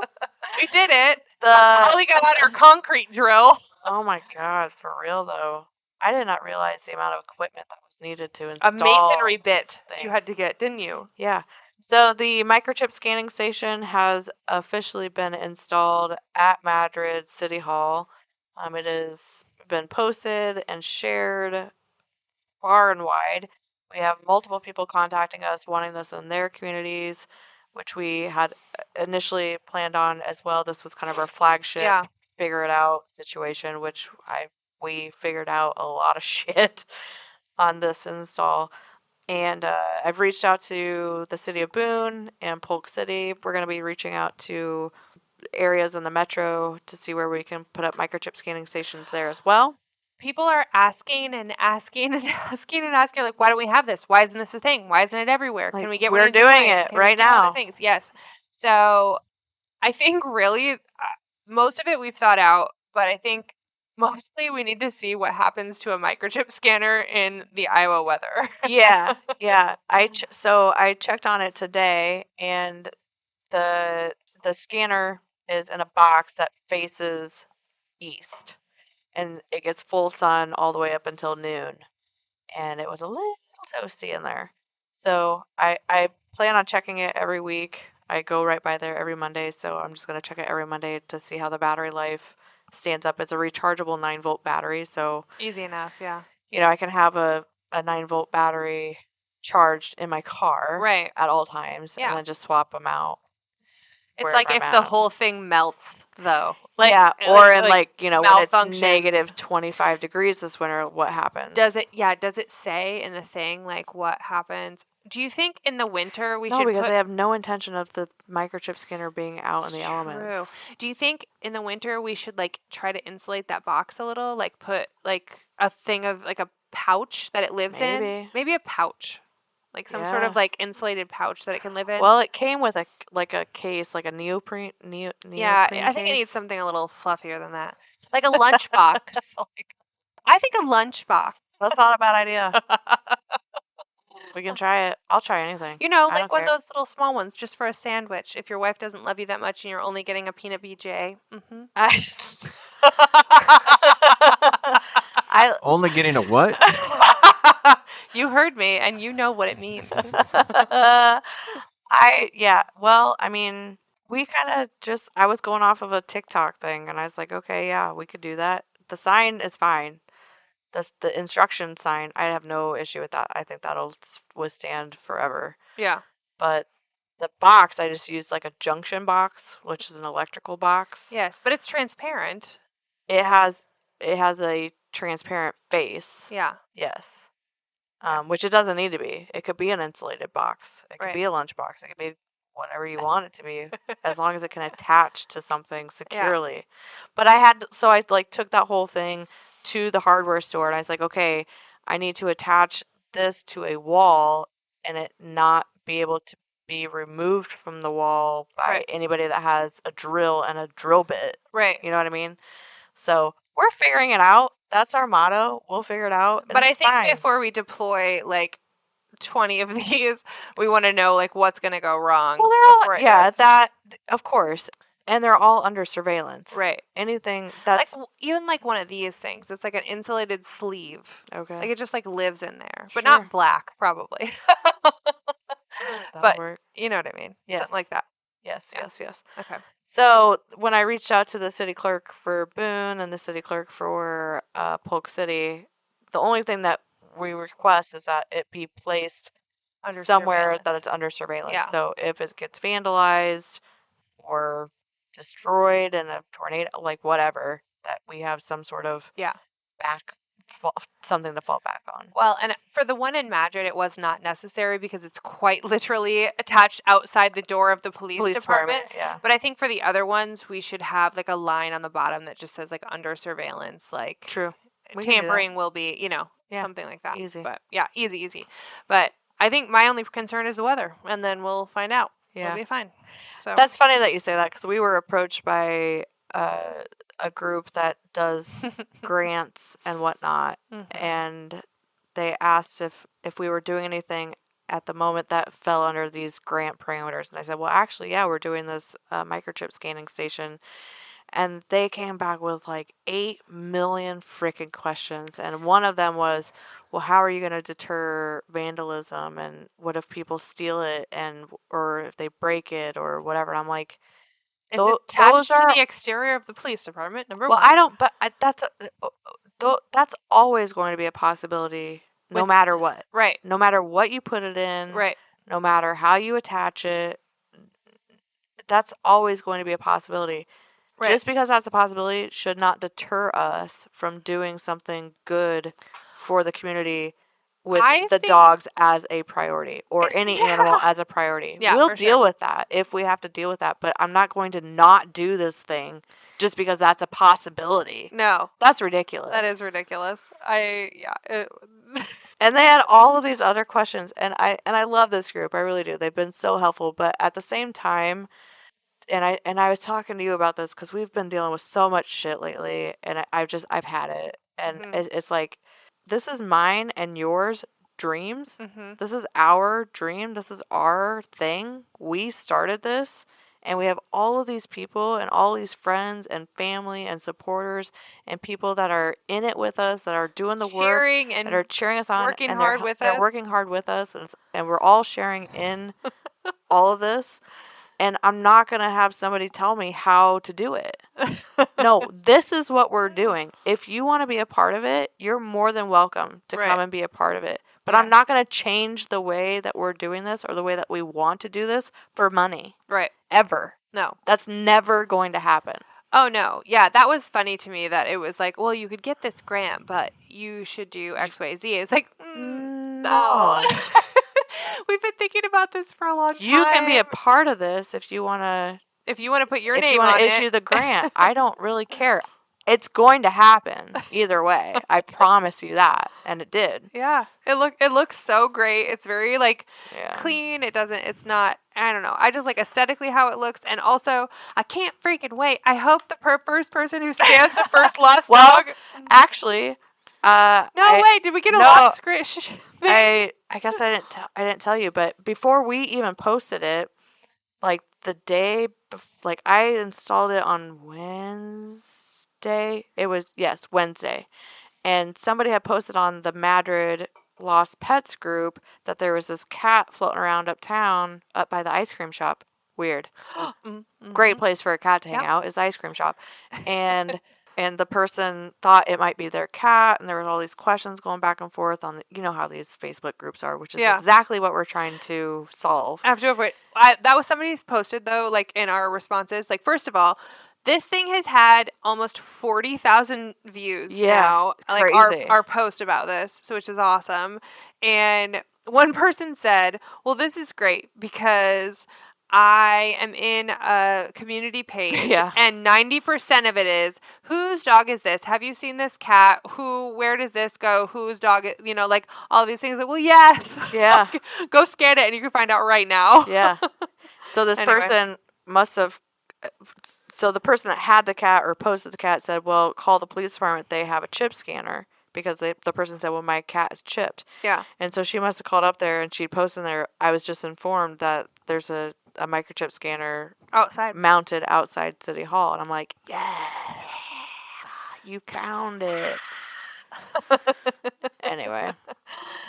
We did it. Holly got out her concrete drill. Oh my god, for real though. I did not realize the amount of equipment that was needed to A install. masonry bit you had to things. get, didn't you? Yeah. So the microchip scanning station has officially been installed at Madrid City Hall. It has been posted and shared far and wide. We have multiple people contacting us wanting this in their communities, which we had initially planned on as well. This was kind of our flagship Yeah. figure it out situation, which we figured out a lot of shit on this install. And I've reached out to the city of Boone and Polk City. We're going to be reaching out to areas in the metro to see where we can put up microchip scanning stations there as well. People are asking and asking and asking and asking, like, why don't we have this? Why isn't this a thing? Why isn't it everywhere? Like, Can we get we're one in Des doing Moines? it Can we right do other now. Things? Yes. So I think really most of it we've thought out, but I think mostly we need to see what happens to a microchip scanner in the Iowa weather. Yeah. So I checked on it today, and the scanner is in a box that faces east, and it gets full sun all the way up until noon, and it was a little toasty in there. So I plan on checking it every week. I go right by there every Monday, so I'm just gonna check it every Monday to see how the battery life stands up. It's a rechargeable 9-volt battery, so Easy enough, yeah. I can have a 9-volt battery charged in my car Right. at all times, Yeah. and then just swap them out. It's wherever like I'm if the at. whole thing melts, though. Yeah, or in when it's malfunctions. negative 25 degrees this winter, what happens? Does it say in the thing like what happens? Do you think in the winter we No, should because put they have no intention of the microchip scanner being out in the It's elements. true. Do you think in the winter we should like try to insulate that box a little? Like put like a thing of like a pouch that it lives in? Maybe. Maybe a pouch. Like some sort of Yeah. like insulated pouch that it can live in. Well, it came with a case, like a neoprene yeah, neoprene I think it case. needs something a little fluffier than that. Like a lunchbox. I think a lunchbox. That's not a bad idea. We can try it. I'll try anything. You know, I like don't one of care. those little small ones just for a sandwich if your wife doesn't love you that much and you're only getting a peanut BJ. Mm-hmm. I Only getting a what? You heard me and you know what it means. well, I mean, we kind of just I was going off of a TikTok thing and I was like, okay, yeah, we could do that. The sign is fine. The instruction sign, I have no issue with that. I think that'll withstand forever. Yeah. But the box, I just used like a junction box, which is an electrical box. Yes, but it's transparent. It has a transparent face. Yeah. Yes. Which it doesn't need to be. It could be an insulated box. It could Right. be a lunch box. It could be whatever you want it to be, as long as it can attach to something securely. But so I like took that whole thing to the hardware store and I was like, okay, I need to attach this to a wall and it not be able to be removed from the wall by Right. anybody that has a drill and a drill bit. Right. You know what I mean? So we're figuring it out. That's our motto. We'll figure it out. And But I it's think fine. before we deploy like 20 of these, we want to know like what's going to go wrong. Well, they're before all it yeah, does. that of course, and they're all under surveillance. Right. Anything Like that's even like one of these things, it's like an insulated sleeve. okay. Like it just like lives in there, but Sure. not black probably. That'll but work. you know what I mean? Yes. Something like that. Yes, Yeah. yes. Okay. So when I reached out to the city clerk for Boone and the city clerk for Polk City, the only thing that we request is that it be placed Under somewhere that surveillance. it's under surveillance. Yeah. So if it gets vandalized or destroyed in a tornado, like whatever, that we have some sort of Yeah. something to fall back on. Well, and for the one in Madrid, it was not necessary because it's quite literally attached outside the door of the police department. Yeah. But I think for the other ones, we should have like a line on the bottom that just says like under surveillance, like True. We can do that. tampering will be, Yeah, something like that. easy. But yeah, easy. But I think my only concern is the weather, and then we'll find out. Yeah. We'll be fine. So That's funny that you say that because we were approached by a group that does grants and whatnot, and they asked if we were doing anything at the moment that fell under these grant parameters. And I said, well, actually, yeah, we're doing this microchip scanning station. And they came back with like 8 million freaking questions. And one of them was, well, how are you going to deter vandalism? And what if people steal it or if they break it or whatever? And I'm like, it's those attached are to the exterior of the police department. Number well, one. I don't, but that's always going to be a possibility no With- matter what. Right. No matter what you put it in, Right. no matter how you attach it, that's always going to be a possibility. Right. Just because that's a possibility should not deter us from doing something good for the community with I the think- dogs as a priority or It's- any yeah. animal as a priority. Yeah, We'll for deal sure. with that if we have to deal with that, but I'm not going to not do this thing just because that's a possibility. No, That's ridiculous. that is ridiculous. And they had all of these other questions, and I love this group. I really do. They've been so helpful, but at the same time, and I was talking to you about this because we've been dealing with so much shit lately, and I've had it, and Mhm. it's like this is mine and yours dreams. Mhm. This is our dream. This is our thing. We started this, and we have all of these people and all these friends and family and supporters and people that are in it with us, that are doing the work, Cheering and that are cheering us on, working and hard with they're us. working hard with us, and we're all sharing in all of this. And I'm not going to have somebody tell me how to do it. No, this is what we're doing. If you want to be a part of it, you're more than welcome to Right. come and be a part of it. But Yeah. I'm not going to change the way that we're doing this or the way that we want to do this for money. Right. Ever. No. That's never going to happen. Oh no. Yeah, that was funny to me that it was like, well, you could get this grant, but you should do X, Y, Z. It's like, no. We've been thinking about this for a long time. You can be a part of this if you want to. If you want to put your If name you want on to it. issue the grant, I don't really care. it's going to happen either way. I promise you that. And it did. Yeah. It looks so great. It's very like Yeah. clean. It's not, I don't know. I just like aesthetically how it looks, and also I can't freaking wait. I hope the first person who scans the first lost Well, dog. actually, No way, did we get a no, lost squish thing? I guess I didn't tell you, but before we even posted it, like the day like I installed it on Wednesday. It was, yes, Wednesday. And somebody had posted on the Madrid Lost Pets group that there was this cat floating around uptown up by the ice cream shop. Weird. Great place for a cat to hang Yep. out is the ice cream shop. And and the person thought it might be their cat, and there was all these questions going back and forth on you know how these Facebook groups are, which is Yeah. exactly what we're trying to solve. I have to avoid. That was somebody's posted though, like in our responses. Like, first of all, this thing has had almost 40,000 views Yeah, now. Like crazy. our post about this, so which is awesome. And one person said, "Well, this is great because I am in a community page, Yeah. and 90% of it is whose dog is this? Have you seen this cat? Where does this go? Whose dog? You know, like all these things. Like, well, yes, Yeah. go scan it, and you can find out right now." Yeah. So this Anyway. person must have. So the person that had the cat or posted the cat said, "Well, call the police department. They have a chip scanner." Because the person said, "Well, my cat is chipped." Yeah. And so she must have called up there and she'd posted there. I was just informed that there's a microchip scanner Outside. mounted outside City Hall, and I'm like, yes, you found it. Anyway,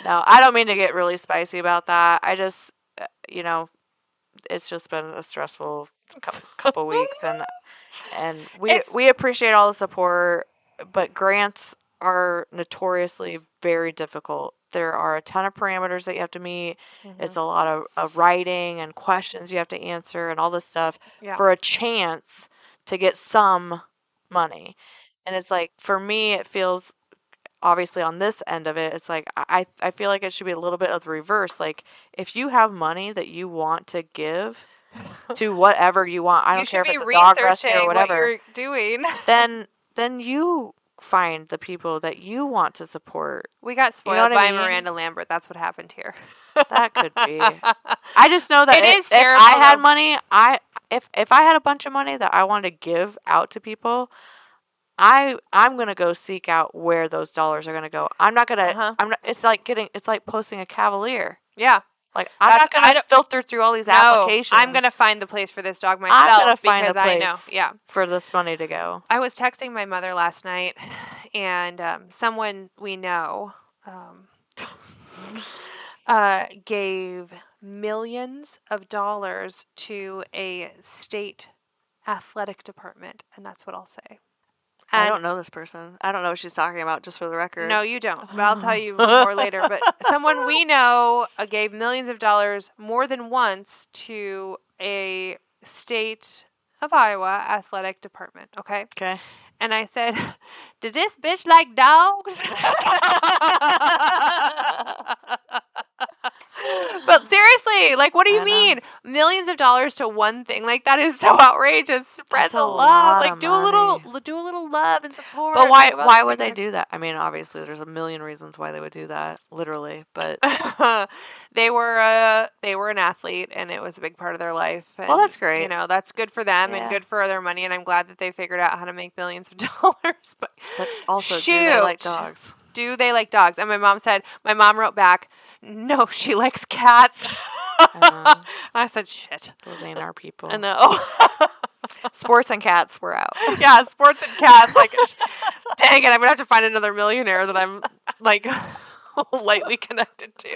no, I don't mean to get really spicy about that. I just, you know, it's just been a stressful couple weeks, and we appreciate all the support, but grants are notoriously very difficult. There are a ton of parameters that you have to meet. It's a lot of writing and questions you have to answer and all this stuff Yeah. for a chance to get some money. And it's like, for me, it feels, obviously on this end of it, it's like I feel like it should be a little bit of the reverse. Like, if you have money that you want to give to whatever you want, I You don't care should if be it's a dog rescue or researching what whatever, you're doing. then you find the people that you want to support. We got You know spoiled what I by mean? Miranda Lambert. That's what happened here. That could be. I just know that It is if terrible, I had though. money, if I had a bunch of money that I wanted to give out to people, I'm gonna go seek out where those dollars are gonna go. I'm not gonna. Uh-huh. I'm not. It's like posting a Cavalier. Yeah. Like, I'm not I gonna don't- filter through all these No, applications. I'm gonna find the place for this dog I'm myself gonna find the because I place know. Yeah. for this money to go. I was texting my mother last night, and someone we know gave millions of dollars to a state athletic department, and that's what I'll say. I And don't know this person. I don't know what she's talking about, just for the record. no, you don't. But I'll tell you more later. But someone we know gave millions of dollars more than once to a state of Iowa athletic department. Okay. Okay. And I said, "Did this bitch like dogs?" But seriously, like, what do you I know. mean? Millions of dollars to one thing? Like, that is so outrageous. Spread That's the a love. lot Like, of do a little love and support. But Like, of other why would they things. do that? I mean, obviously, there's a million reasons why they would do that, literally. But They were an athlete, and it was a big part of their life. And, well, that's great. You know, that's good for them and Yeah. good for their money. And I'm glad that they figured out how to make millions of dollars. But also, do they like shoot. dogs? Do they like dogs? And my mom wrote back, "No, she likes cats." I said, "Shit." Those ain't our people. I know. Sports and cats, we're out. Yeah, sports and cats. Like, dang it, I'm gonna have to find another millionaire that I'm like lightly connected to.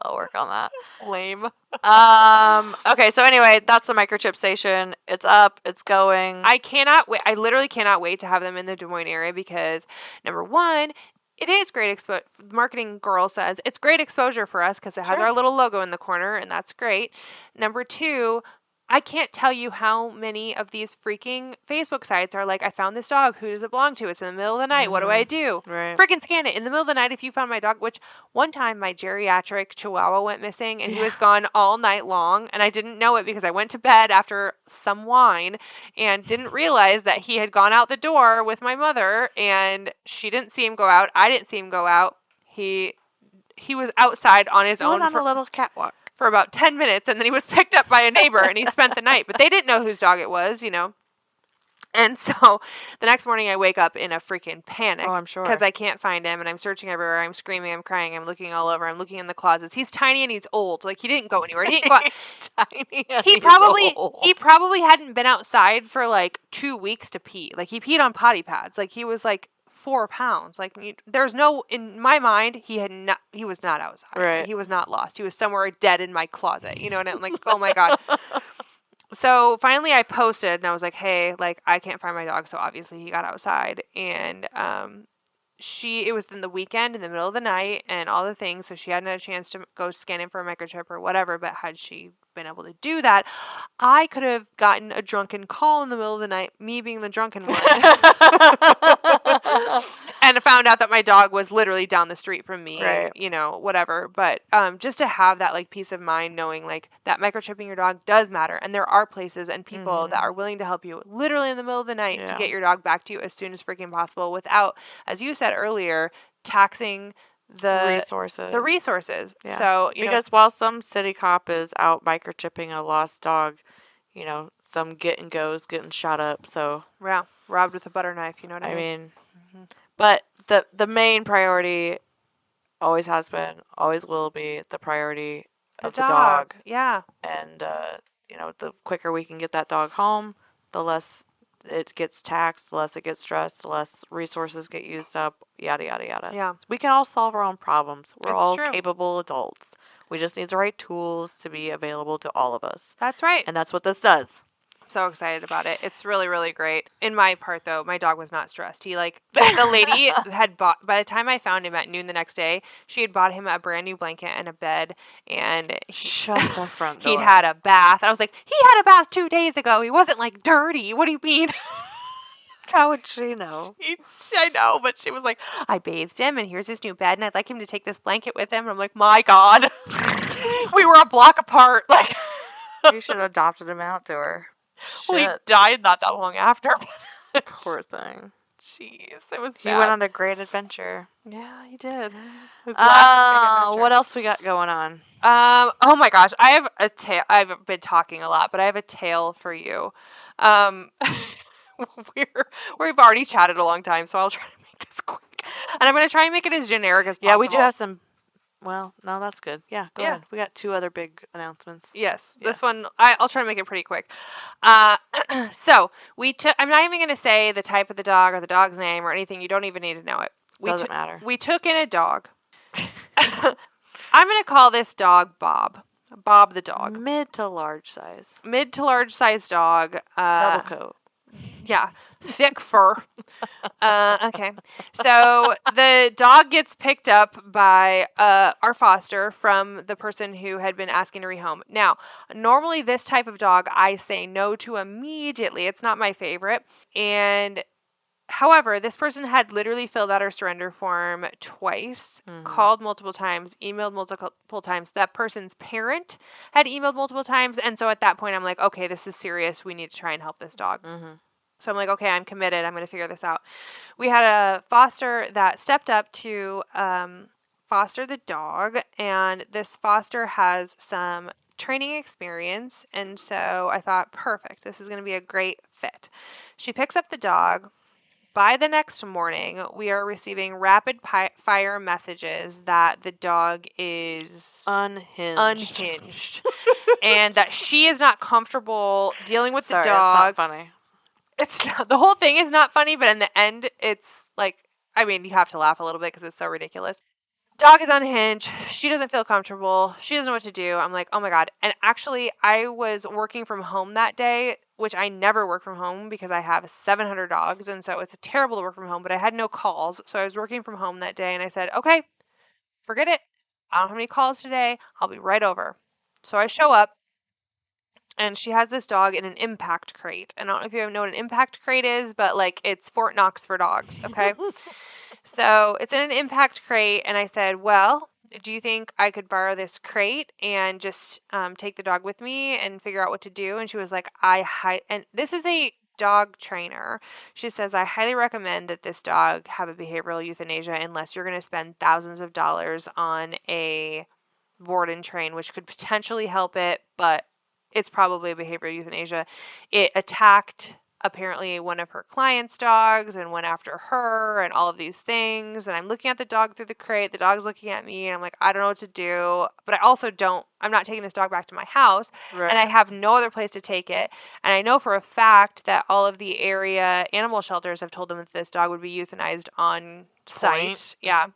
I'll work on that. Lame. Okay, so anyway, that's the microchip station. It's up. It's going. I cannot wait. I literally cannot wait to have them in the Des Moines area because, number one, it is great exposure. Marketing girl says it's great exposure for us because it has Sure. our little logo in the corner, and that's great. Number two, I can't tell you how many of these freaking Facebook sites are like, I found this dog. Who does it belong to? It's in the middle of the night. What do I do? Right. Freaking scan it. In the middle of the night, if you found my dog, which one time my geriatric chihuahua went missing and he was gone all night long. And I didn't know it because I went to bed after some wine and didn't realize that he had gone out the door with my mother and she didn't see him go out. I didn't see him go out. He was outside on his He went own on a little catwalk. for about 10 minutes and then he was picked up by a neighbor and he spent the night. But they didn't know whose dog it was, you know. And so the next morning I wake up in a freaking panic. Oh, I'm sure. Because I can't find him and I'm searching everywhere. I'm screaming, I'm crying, I'm looking all over. I'm looking in the closets. He's tiny and he's old. Like he didn't go anywhere. He didn't go out. He's tiny. And He he's probably old. he probably hadn't been outside for like 2 weeks to pee. Like he peed on potty pads. Like he was like 4 pounds. Like there's no, in my mind, he was not outside. Right. He was not lost. He was somewhere dead in my closet. You know, and I'm like, oh my God. So finally I posted and I was like, hey, like I can't find my dog. So obviously he got outside and, it was in the weekend in the middle of the night and all the things. So she hadn't had a chance to go scan in for a microchip or whatever. But had she been able to do that, I could have gotten a drunken call in the middle of the night, me being the drunken one, and found out that my dog was literally down the street from me, Right. you know, whatever. But just to have that like peace of mind knowing like that microchipping your dog does matter. And there are places and people that are willing to help you literally in the middle of the night to Yeah. get your dog back to you as soon as freaking possible without, as you said earlier, taxing the resources. Yeah. So, you know, because while some city cop is out microchipping a lost dog, you know, some get and goes getting shot up. So yeah, robbed with a butter knife, you know what I I mean? mean, but the main priority always has been, always will be the priority of the dog. Yeah. And you know, the quicker we can get that dog home, the less it gets taxed, the less it gets stressed, the less resources get used up, yada yada yada. Yeah. We can all solve our own problems. We're It's all true. capable adults. We just need the right tools to be available to all of us. That's right. And that's what this does. I'm so excited about it. It's really, really great. In my part, though, my dog was not stressed. He the lady had bought, by the time I found him at noon the next day, she had bought him a brand new blanket and a bed, and Shut the front door. he'd had a bath. I was like, he had a bath 2 days ago. He wasn't like dirty. What do you mean? How would she know? I know, but she was like, I bathed him, and here's his new bed, and I'd like him to take this blanket with him. And I'm like, my God, we were a block apart. Like, You should have adopted him out to her. well, he Shit. died not that long after. Poor thing. Jeez, it was He sad. went on a great adventure. Yeah, he did. His last big What adventure. else we got going on? Oh my gosh, I have a tale. I've been talking a lot, but I have a tale for you. We've already chatted a long time, so I'll try to make this quick. And I'm going to try and make it as generic as possible. Yeah, we do have some. Well, no, that's good. Yeah, go Yeah. ahead. We got 2 other big announcements. Yes, Yes. this one, I'll try to make it pretty quick. So we took, I'm not even going to say the type of the dog or the dog's name or anything. You don't even need to know it. Doesn't matter. We took in a dog. I'm going to call this dog Bob. Bob the dog. Mid to large size. Mid to large size dog. Double coat. Yeah, thick fur. Okay. So the dog gets picked up by our foster from the person who had been asking to rehome. Now, normally this type of dog I say no to immediately. It's not my favorite. And however, this person had literally filled out our surrender form twice, called multiple times, emailed multiple times. That person's parent had emailed multiple times. And so at that point, I'm like, okay, this is serious. We need to try and help this dog. So I'm like, okay, I'm committed. I'm going to figure this out. We had a foster that stepped up to foster the dog. And this foster has some training experience. And so I thought, perfect. This is going to be a great fit. She picks up the dog. By the next morning, we are receiving rapid fire messages that the dog is unhinged and that she is not comfortable dealing with Sorry, the that's dog. not funny. It's not, the whole thing is not funny, but in the end, it's like, I mean, you have to laugh a little bit because it's so ridiculous. Dog is unhinged. She doesn't feel comfortable. She doesn't know what to do. I'm like, oh my God. And actually, I was working from home that day, which I never work from home because I have 700 dogs. And so it's terrible to work from home, but I had no calls. So I was working from home that day and I said, okay, forget it. I don't have any calls today. I'll be right over. So I show up. and she has this dog in an impact crate. And I don't know if you know what an impact crate is, but like it's Fort Knox for dogs, okay? So it's in an impact crate, and I said, well, do you think I could borrow this crate and just take the dog with me and figure out what to do? And she was like, and this is a dog trainer. She says, I highly recommend that this dog have a behavioral euthanasia unless you're going to spend thousands of dollars on a board and train, which could potentially help it, but it's probably a behavioral euthanasia. It attacked apparently one of her clients' dogs and went after her and all of these things. And I'm looking at the dog through the crate. The dog's looking at me, and I'm like, I don't know what to do. But I also I'm not taking this dog back to my house. Right. And I have no other place to take it. And I know for a fact that all of the area animal shelters have told them that this dog would be euthanized on site. Yeah.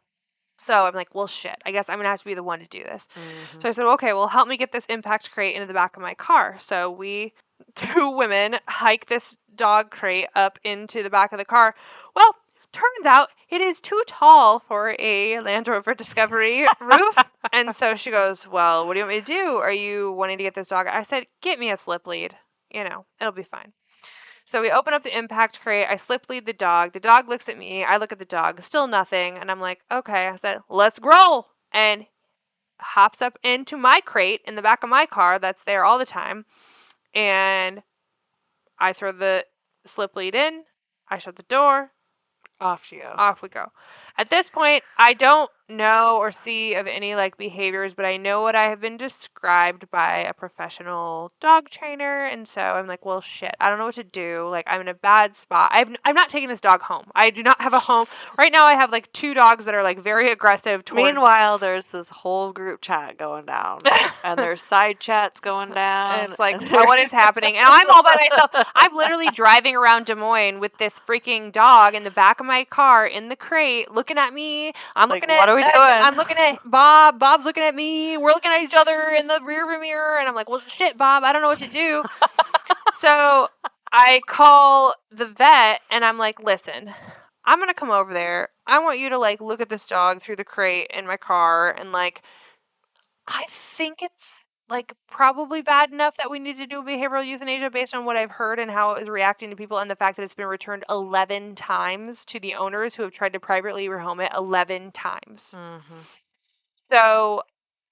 So I'm like, well, shit, I guess I'm going to have to be the one to do this. So I said, okay, well, help me get this impact crate into the back of my car. So we, two women, hike this dog crate up into the back of the car. Well, turns out it is too tall for a Land Rover Discovery roof. And so she goes, well, what do you want me to do? Are you wanting to get this dog? I said, get me a slip lead. You know, it'll be fine. So we open up the impact crate. I slip lead the dog. The dog looks at me. I look at the dog. Still nothing. And I'm like, okay. I said, let's roll. And hops up into my crate in the back of my car that's there all the time. And I throw the slip lead in. I shut the door. Off you go. Off we go. At this point, I don't know or see of any like behaviors, but I know what I have been described by a professional dog trainer, and so I'm like, well, shit, I don't know what to do. Like, I'm in a bad spot. I'm not taking this dog home. I do not have a home right now. I have like two dogs that are like very aggressive towards. Meanwhile, there's this whole group chat going down, and there's side chats going down. And it's like, what is happening? And I'm all by myself. I'm literally driving around Des Moines with this freaking dog in the back of my car in the crate, looking at me. I'm Like, looking at what are we doing? I'm looking at Bob. Bob's looking at me. We're looking at each other in the rearview mirror, and I'm like, well, shit, Bob, I don't know what to do. So I call the vet, and I'm like, listen, I'm gonna come over there. I want you to like look at this dog through the crate in my car, and like, I think it's like probably bad enough that we need to do behavioral euthanasia based on what I've heard and how it is reacting to people and the fact that it's been returned 11 times to the owners who have tried to privately rehome it 11 times. So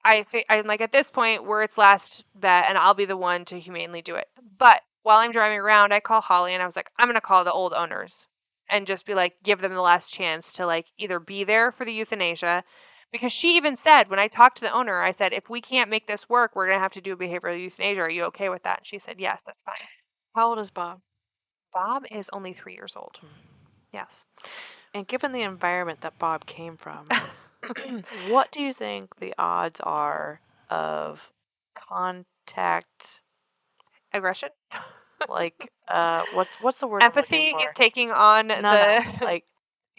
I'm like, at this point, we're its last bet, and I'll be the one to humanely do it. But while I'm driving around, I call Holly, and I was like, I'm going to call the old owners and just be like, give them the last chance to like either be there for the euthanasia. Because she even said, when I talked to the owner, I said, if we can't make this work, we're going to have to do behavioral euthanasia. Are you okay with that? And she said, yes, that's fine. How old is Bob? Bob is only 3 years old. Yes. And given the environment that Bob came from, what do you think the odds are of contact, Aggression? like, what's the word I'm Empathy looking is for? taking on No, the... like,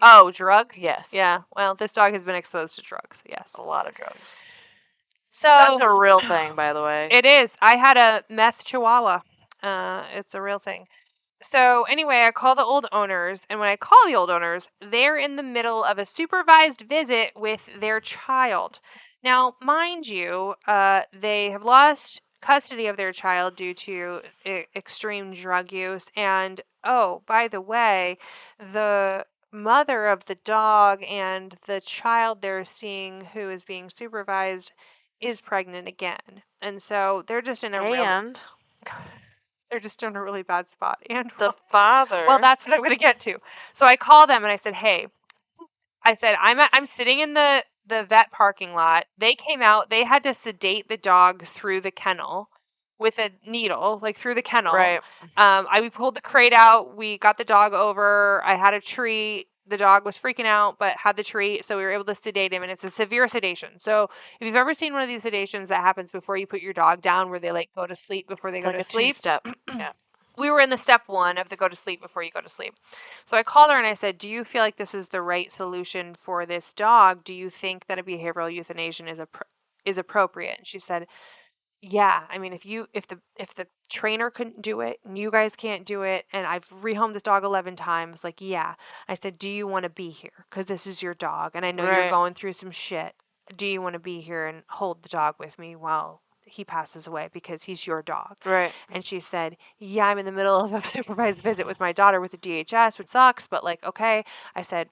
Oh, drugs? yes. Yeah. Well, this dog has been exposed to drugs. Yes. A lot of drugs. So That's a real thing, by the way. it is. I had a meth chihuahua. It's a real thing. So anyway, I call the old owners, and when I call the old owners, they're in the middle of a supervised visit with their child. Now, mind you, they have lost custody of their child due to extreme drug use. And oh, by the way, the mother of the dog and the child they're seeing who is being supervised is pregnant again. And so they're just in a And they're just in a really bad spot. And the father. well, that's what I'm going to get to. So I called them and I said, "Hey," I said, I'm sitting in the vet parking lot. They came out. They had to sedate the dog through the kennel with a needle, like through the kennel. Right. We pulled the crate out. We got the dog over. I had a treat. The dog was freaking out, but had the treat, so we were able to sedate him, and it's a severe sedation. So if you've ever seen one of these sedations that happens before you put your dog down, where they like go to sleep before they It's go like to a sleep. two-step. Yeah. We were in the step 1 of the go to sleep before you go to sleep. So I called her and I said, do you feel like this is the right solution for this dog? Do you think that a behavioral euthanasia is appropriate? And she said, yeah. I mean, if the trainer couldn't do it and you guys can't do it, and I've rehomed this dog 11 times, like, yeah. I said, do you want to be here? Because this is your dog, and I know you're Right. going through some shit. Do you want to be here and hold the dog with me while he passes away because he's your dog. Right. And she said, yeah, I'm in the middle of a supervised visit with my daughter with the DHS, which sucks, but like, okay. I said,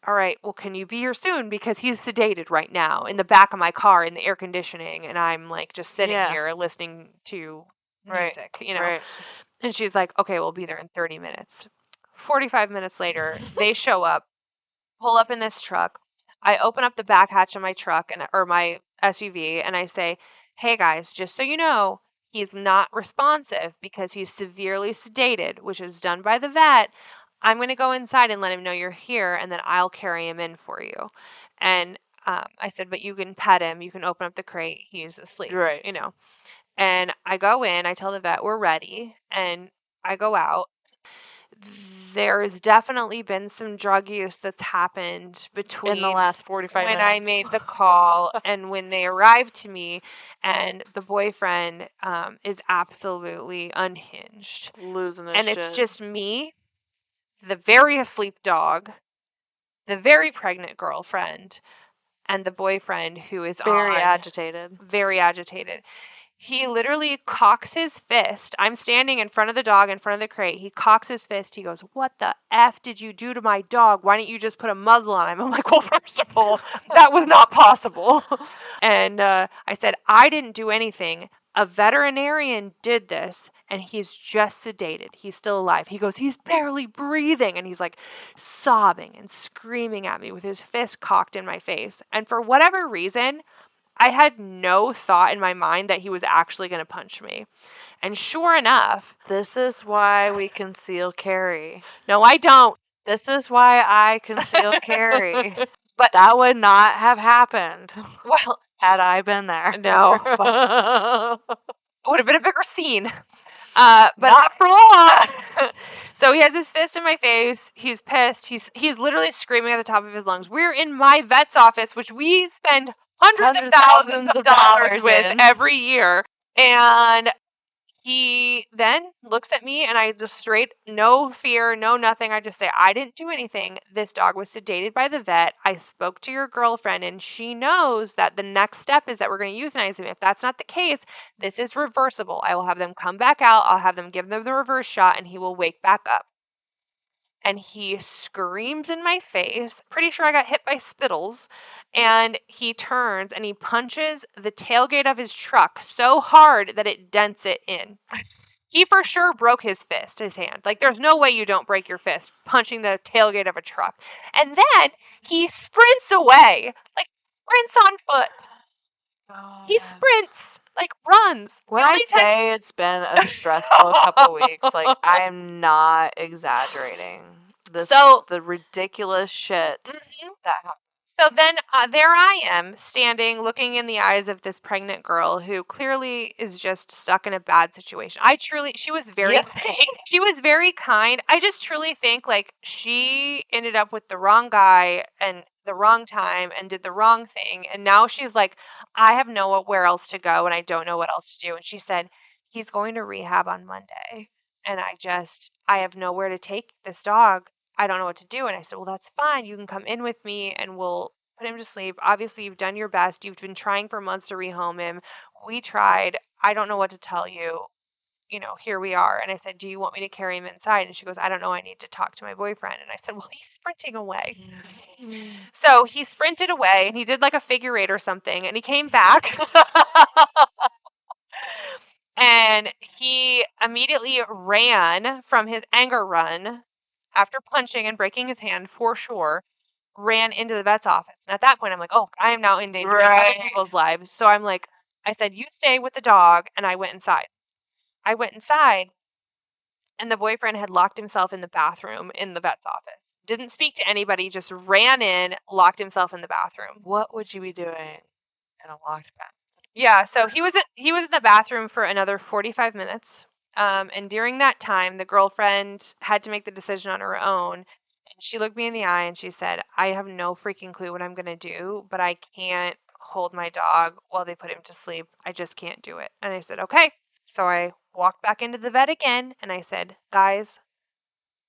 all right, well, can you be here soon? Because he's sedated right now in the back of my car in the air conditioning, and I'm like just sitting here listening to music, Right. And she's like, okay, we'll be there in 30 minutes. 45 minutes later, they show up, pull up in this truck. I open up the back hatch of my truck or my SUV, and I say, hey guys, just so you know, he's not responsive because he's severely sedated, which is done by the vet. I'm going to go inside and let him know you're here, and then I'll carry him in for you. And I said, but you can pet him. You can open up the crate. He's asleep, Right. And I go in, I tell the vet we're ready, and I go out. There's definitely been some drug use that's happened between In the last 45 when minutes. I made the call and when they arrived to me, and the boyfriend is absolutely unhinged. Losing his And shit. it's just me, the very asleep dog, the very pregnant girlfriend, and the boyfriend who is very on, agitated. very agitated. He literally cocks his fist. I'm standing in front of the dog, in front of the crate. He cocks his fist. He goes, what the F did you do to my dog? Why don't you just put a muzzle on him? I'm like, well, first of all, that was not possible. And I said, I didn't do anything. A veterinarian did this, and he's just sedated. He's still alive. He goes, he's barely breathing. And he's like sobbing and screaming at me with his fist cocked in my face. And for whatever reason, I had no thought in my mind that he was actually going to punch me. And sure enough, This is why we conceal carry. no, I don't. This is why I conceal carry. But that would not have happened well, had I been there. no, but it would have been a bigger scene. But not for long. So he has his fist in my face. He's pissed. He's literally screaming at the top of his lungs. We're in my vet's office, which we spend hundreds of thousands of dollars with every year. And he then looks at me, and I just straight, no fear, no nothing. I just say, I didn't do anything. This dog was sedated by the vet. I spoke to your girlfriend, and she knows that the next step is that we're going to euthanize him. If that's not the case, this is reversible. I will have them come back out. I'll have them give them the reverse shot, and he will wake back up. And he screams in my face. Pretty sure I got hit by spittles. And he turns and he punches the tailgate of his truck so hard that it dents it in. He for sure broke his hand. Like, there's no way you don't break your fist punching the tailgate of a truck. And then he sprints away, like sprints on foot. Oh, He sprints, like runs. When I say it's been a stressful couple weeks, like, I am not exaggerating. The ridiculous shit that happened. So then there I am, standing, looking in the eyes of this pregnant girl who clearly is just stuck in a bad situation. She was very, she was very kind. I just truly think like she ended up with the wrong guy and the wrong time and did the wrong thing. And now she's like, I have nowhere else to go and I don't know what else to do. And she said, he's going to rehab on Monday. And I have nowhere to take this dog. I don't know what to do. And I said, well, that's fine. You can come in with me and we'll put him to sleep. Obviously, you've done your best. You've been trying for months to rehome him. We tried. I don't know what to tell you. Here we are. And I said, do you want me to carry him inside? And she goes, I don't know. I need to talk to my boyfriend. And I said, well, he's sprinting away. So he sprinted away and he did like a figure eight or something. And he came back. And he immediately ran from his anger run after punching and breaking his hand for sure, ran into the vet's office. And at that point, I'm like, oh, I am now endangering other people's lives. So I said, you stay with the dog. And I went inside. And the boyfriend had locked himself in the bathroom in the vet's office. Didn't speak to anybody, just ran in, locked himself in the bathroom. What would you be doing in a locked bathroom? Yeah, so he was in the bathroom for another 45 minutes. And during that time, the girlfriend had to make the decision on her own. And she looked me in the eye and she said, I have no freaking clue what I'm going to do, but I can't hold my dog while they put him to sleep. I just can't do it. And I said, okay. So I walked back into the vet again and I said, guys,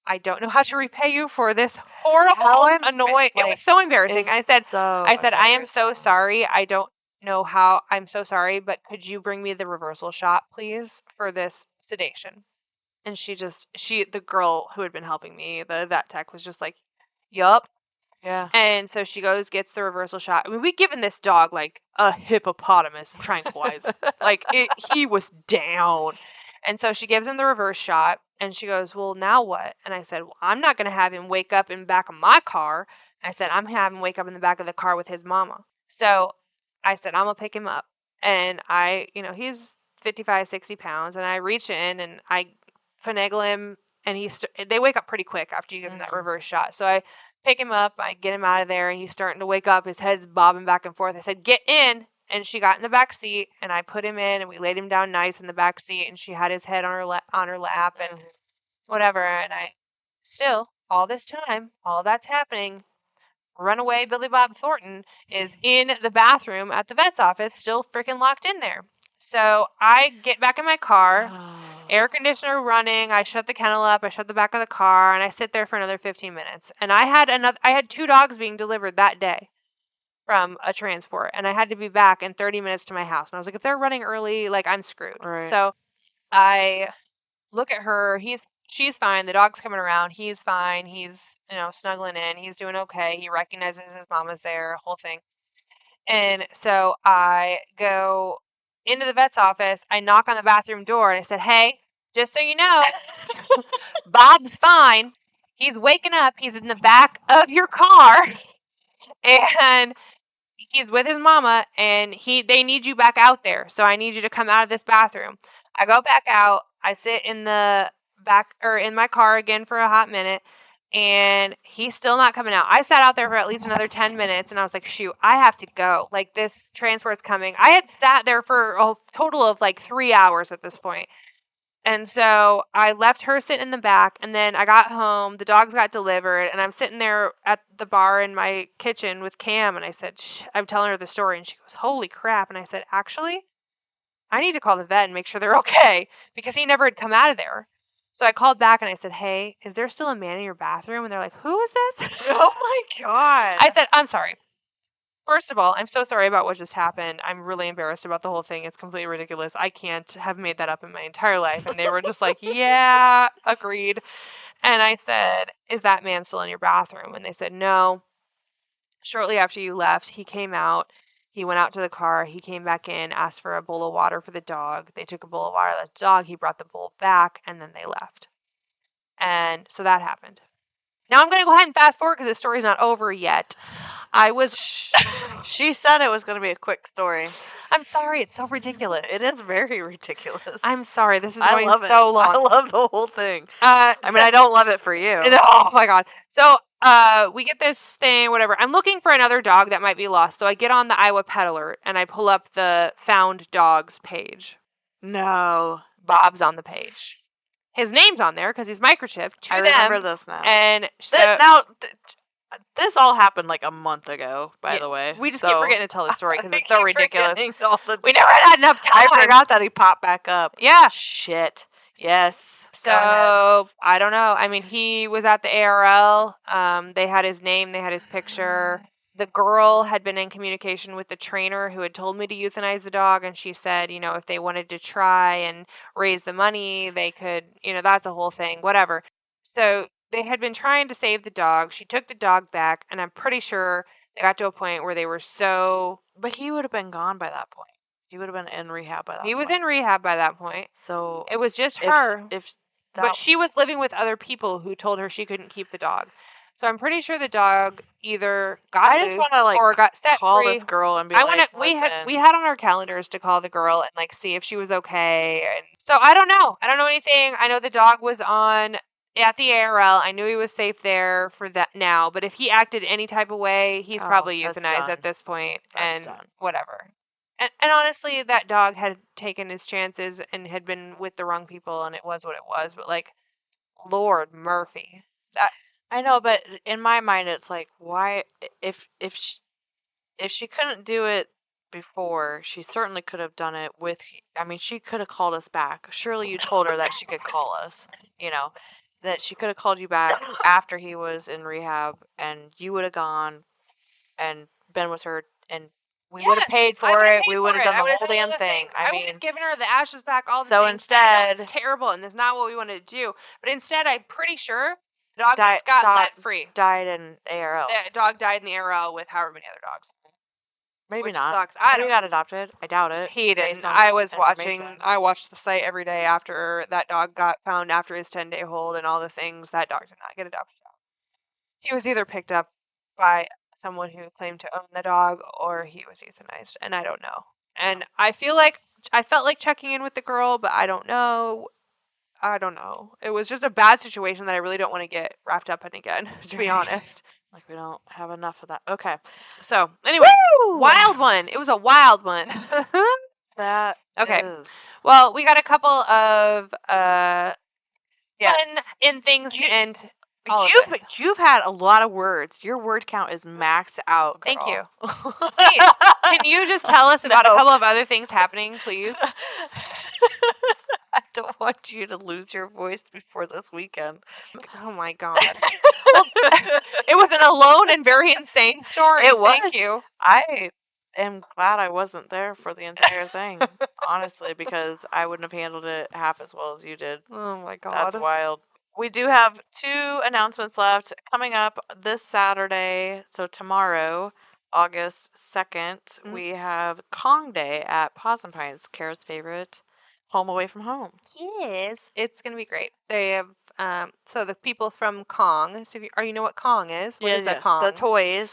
I don't know how to repay you for this horrible, annoying. It was so embarrassing. I said, I am so sorry. I don't know how. I'm so sorry, but could you bring me the reversal shot, please, for this sedation?" And the girl who had been helping me, the vet tech, was just like, "Yup." Yeah. And so she goes, gets the reversal shot. I mean, we'd given this dog like a hippopotamus tranquilizer. He was down. And so she gives him the reverse shot and she goes, "Well, now what?" And I said, "Well, I'm not going to have him wake up in the back of my car." I said, "I'm having him wake up in the back of the car with his mama." So I said, "I'm going to pick him up." And he's 55, 60 pounds. And I reach in and I finagle him. And they wake up pretty quick after you give them that reverse shot. So I pick him up, I get him out of there, and he's starting to wake up. His head's bobbing back and forth. I said, "Get in." And she got in the back seat, and I put him in, and we laid him down nice in the back seat, and she had his head on her lap, and whatever. And I still, all this time, all that's happening, runaway Billy Bob Thornton is in the bathroom at the vet's office, still freaking locked in there. So I get back in my car, air conditioner running. I shut the kennel up. I shut the back of the car, and I sit there for another 15 minutes. And I had 2 dogs being delivered that day from a transport, and I had to be back in 30 minutes to my house. And I was like, if they're running early, like I'm screwed. Right. So I look at her. She's fine. The dog's coming around. He's fine. He's snuggling in. He's doing okay. He recognizes his mama's there. Whole thing. And so I go into the vet's office. I knock on the bathroom door and I said, "Hey, just so you know, Bob's fine. He's waking up. He's in the back of your car and he's with his mama and they need you back out there. So I need you to come out of this bathroom." I go back out. I sit in the back or in my car again for a hot minute and he's still not coming out. I sat out there for at least another 10 minutes and I was like, shoot, I have to go. Like this transport's coming. I had sat there for a total of like 3 hours at this point. And so I left her sitting in the back, and then I got home. The dogs got delivered, and I'm sitting there at the bar in my kitchen with Cam, and I said, I'm telling her the story, and she goes, "Holy crap." And I said, "Actually, I need to call the vet and make sure they're okay," because he never had come out of there. So I called back and I said, "Hey, is there still a man in your bathroom?" And they're like, "Who is this?" Oh my god. I said, "I'm sorry. First of all, I'm so sorry about what just happened. I'm really embarrassed about the whole thing. It's completely ridiculous. I can't have made that up in my entire life." And they were just like, "Yeah, agreed." And I said, "Is that man still in your bathroom?" And they said, "No. Shortly after you left, he came out. He went out to the car. He came back in, asked for a bowl of water for the dog. They took a bowl of water to the dog. He brought the bowl back, and then they left." And so that happened. Now I'm going to go ahead and fast forward because the story's not over yet. I was. She said it was going to be a quick story. I'm sorry. It's so ridiculous. It is very ridiculous. I'm sorry. This is I going love it. so long. I love the whole thing. I mean, I don't love it for you. Oh my god. So we get this thing, whatever. I'm looking for another dog that might be lost. So I get on the Iowa Pet Alert and I pull up the found dogs page. No. Bob's on the page. His name's on there because he's microchipped to I them. remember this now. And so this all happened like a month ago, by the way. we just keep forgetting to tell the story because I it's so keep ridiculous. forgetting all the We never had enough time. I forgot that he popped back up. Yeah. Shit. Yes. So I don't know. I mean, he was at the ARL. They had his name. They had his picture. The girl had been in communication with the trainer who had told me to euthanize the dog, and she said, if they wanted to try and raise the money, they could. That's a whole thing. Whatever. So they had been trying to save the dog. She took the dog back, and I'm pretty sure they got to a point where they were so. But he would have been gone by that point. He would have been in rehab by that point. He was in rehab by that point. So it was just her. But she was living with other people who told her she couldn't keep the dog. So I'm pretty sure the dog either got loose or got set call free. this girl and be we had on our calendars to call the girl and see if she was okay. And so I don't know. I don't know anything. I know the dog was at the ARL. I knew he was safe there for that now. But if he acted any type of way, he's probably euthanized at this point. That's and done. Whatever. And honestly, that dog had taken his chances and had been with the wrong people, and it was what it was. But Lord Murphy, I know, but in my mind, it's like, why? If she couldn't do it before, she certainly could have done it with. I mean, she could have called us back. Surely you told her that she could call us. That she could have called you back after he was in rehab, and you would have gone and been with her and We would have paid for it. We would have done the whole damn thing. I would have given her the ashes back, all the so things. instead, it's terrible, and it's not what we wanted to do. But instead, I'm pretty sure the dog Di- got dog- let free. died in ARL. The dog died in the ARL with however many other dogs. Maybe which not. sucks. Maybe he got adopted. I doubt it. He based didn't. on I was information. watching. I watched the site every day after that dog got found after his 10-day hold and all the things. That dog did not get adopted. He was either picked up by someone who claimed to own the dog or he was euthanized, and I don't know. And I felt like checking in with the girl, but I don't know. It was just a bad situation that I really don't want to get wrapped up in again, to be honest. Like we don't have enough of that. Okay. So anyway, Woo! wild one. It was a wild one. That Okay. is. Well, we got a couple of Yes. fun in things to end. You've had a lot of words. Your word count is maxed out, girl. Thank you. Please, can you just tell us about a couple of other things happening, please? I don't want you to lose your voice before this weekend. Oh my god. Well, it was an alone and very insane story. It was. Thank you. I am glad I wasn't there for the entire thing, honestly, because I wouldn't have handled it half as well as you did. Oh my god. That's wild. We do have 2 announcements left coming up this Saturday. So tomorrow, August 2nd, we have Kong Day at Paws and Pines, Kara's favorite home away from home. Yes, it's gonna be great. They have so the people from Kong. So you know what Kong is? What is a Kong? The toys.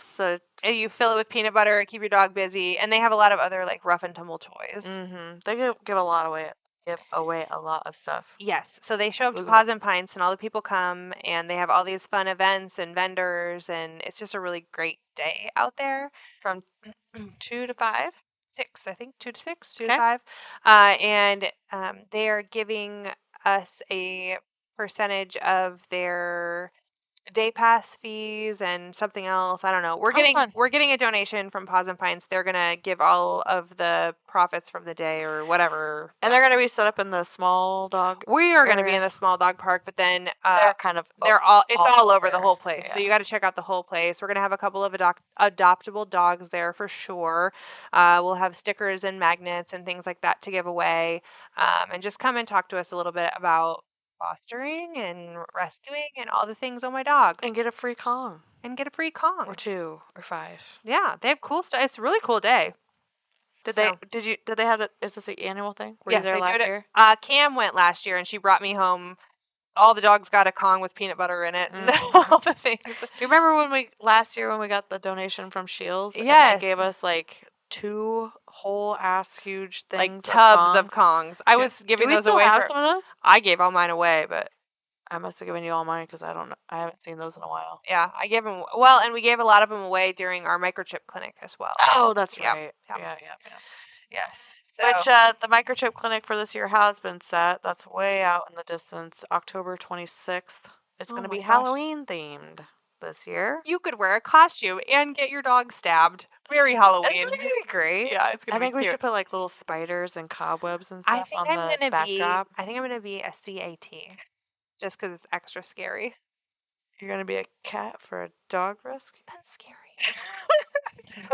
You fill it with peanut butter, keep your dog busy, and they have a lot of other like rough and tumble toys. Mm-hmm. They give a lot away. Give away a lot of stuff. Yes, so they show up to Paws and Pints, and all the people come, and they have all these fun events and vendors, and it's just a really great day out there. From 2 to 5. 6, I think 2 to 6, 2 Okay. to 5, and they are giving us a percentage of their day pass fees and something else. I don't know. We're getting a donation from Paws and Pints. They're gonna give all of the profits from the day or whatever. And they're gonna be set up in the small dog. We are gonna be in the small dog park, but then they're all over the whole place. Yeah. So you got to check out the whole place. We're gonna have a couple of adoptable dogs there for sure. We'll have stickers and magnets and things like that to give away. And just come and talk to us a little bit about fostering and rescuing and all the things on my dog. And get a free Kong. Or 2 or 5. Yeah, they have cool stuff. It's a really cool day. Did they have it? Is this the annual thing? Were Yeah, you there last year? Cam went last year and she brought me home. All the dogs got a Kong with peanut butter in it and all the things. You remember last year when we got the donation from Shields? Yes. And they gave us like 2 whole ass huge things, like tubs of Kongs. I was giving those away. Do we still have some of those? I gave all mine away, but I must have given you all mine because I haven't seen those in a while. Yeah, I gave them. Well, and we gave a lot of them away during our microchip clinic as well. Oh, that's Yep, right. yep. Yeah. Yes. So Which the microchip clinic for this year has been set. That's way out in the distance. October 26th. It's going to be Halloween themed this year. you could wear a costume and get your dog stabbed. Very Halloween. It's going to be great. Yeah, it's gonna I be think we cute. should put like little spiders and cobwebs and I stuff think on I'm the gonna backdrop. I think I'm gonna be a CAT, just because it's extra scary. You're going to be a cat for a dog rescue? That's scary.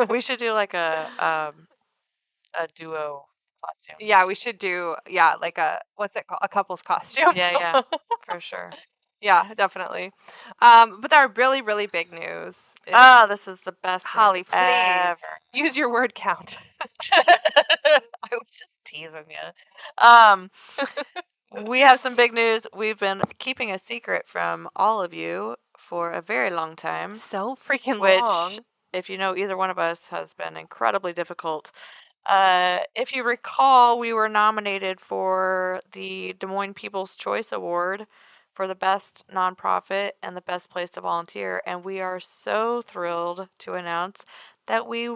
We should do like a duo costume. Yeah, we should do like what's it called? A couple's costume. Yeah, for sure. Yeah, definitely. But our really, really big news. Is, Oh, this is the best thing Holly, please ever. use your word count. I was just teasing you. We have some big news. We've been keeping a secret from all of you for a very long time. So freaking Which, long. if you know either one of us, has been incredibly difficult. If you recall, we were nominated for the Des Moines People's Choice Award for the best nonprofit and the best place to volunteer, and we are so thrilled to announce that we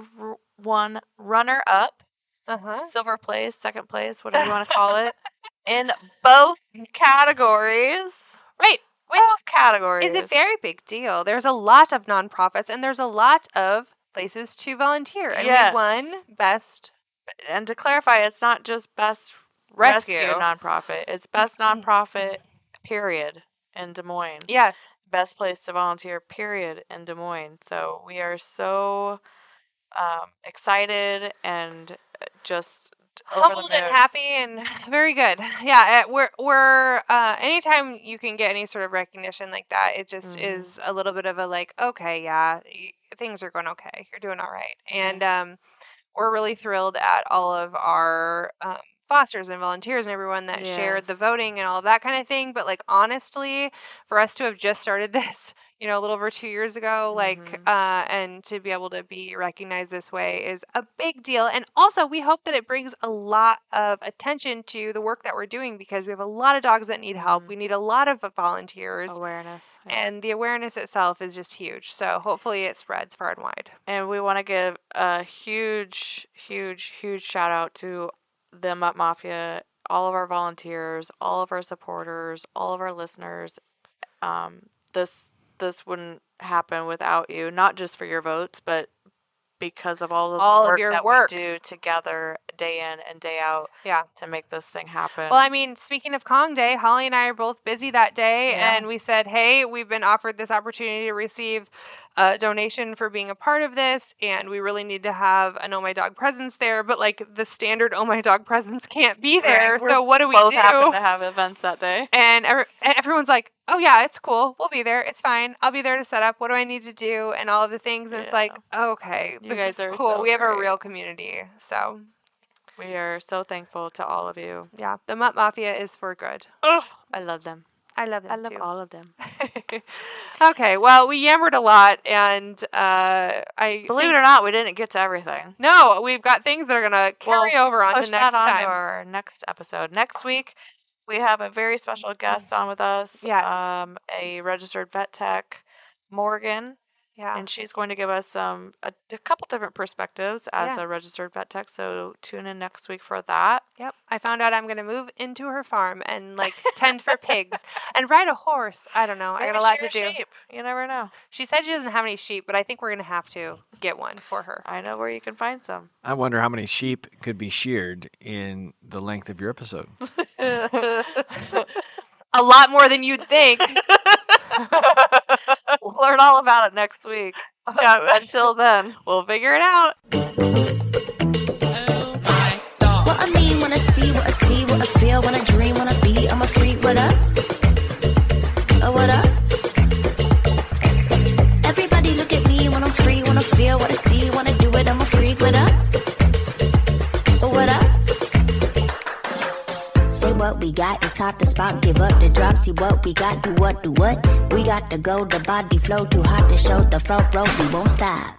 won runner-up, silver place, second place, whatever you want to call it, in both categories. Right. Which categories is a very big deal. There's a lot of nonprofits and there's a lot of places to volunteer. And we won best. And to clarify, it's not just best rescue nonprofit. It's best nonprofit, period, in Des Moines. Yes. Best place to volunteer, period, in Des Moines. So we are so excited and just over the Humbled moon. and happy and very good. Yeah, we're anytime you can get any sort of recognition like that, it just is a little bit of a like, okay, yeah, things are going okay. You're doing all right. And we're really thrilled at all of our fosters and volunteers and everyone that shared the Yes. voting and all of that kind of thing. But like honestly, for us to have just started this, a little over 2 years ago, like, and to be able to be recognized this way is a big deal. And also, we hope that it brings a lot of attention to the work that we're doing because we have a lot of dogs that need help. We need a lot of volunteers. Awareness. And the awareness itself is just huge. So hopefully it spreads far and wide. And we want to give a huge, huge, huge shout out to the Mutt Mafia, all of our volunteers, all of our supporters, all of our listeners. This wouldn't happen without you, not just for your votes, but because of all of the work your that work. we do together day in and day out Yeah. to make this thing happen. Well, I mean, speaking of Kong Day, Holly and I are both busy that day, Yeah. and we said, hey, we've been offered this opportunity to receive a donation for being a part of this, and we really need to have an Oh My Dog presence there, but like the standard Oh My Dog presence can't be there, Right. so what do we both do? happen to have events that day. And everyone's like, oh yeah, it's cool. We'll be there. It's fine. I'll be there to set up. What do I need to do? And all of the things. And it's like, okay, You this guys is are cool. so We have a great. real community. So We are so thankful to all of you. yeah, the Mutt Mafia is for good. Oh, I love them. I love them I love too. all of them. Okay, well, we yammered a lot, and Believe it or not, we didn't get to everything. No, we've got things that are gonna carry over on to Push next that on time. to our next episode. Next week, we have a very special guest on with us. Yes. A registered vet tech, Morgan. Yeah. And she's going to give us a couple different perspectives as Yeah. a registered vet tech. So tune in next week for that. Yep. I found out I'm gonna move into her farm and like tend for pigs and ride a horse. I don't know. I got a lot to do. Sheep. You never know. She said she doesn't have any sheep, but I think we're gonna have to get one for her. I know where you can find some. I wonder how many sheep could be sheared in the length of your episode. A lot more than you'd think. We'll learn all about it next week. Yeah. Until then, we'll figure it out. Oh my dog. What I mean when I see, what I see, what I feel, when I dream, when I be, I'm a freak, what up? Oh, what up? Everybody look at me when I'm free, when I feel, what I see, when I do it, I'm a freak, what up? Oh, what up? Say what we got, it's hot to spot, give up the drop, see what we got, do what? We got to go, the body flow, too hot to show, the front row, we won't stop.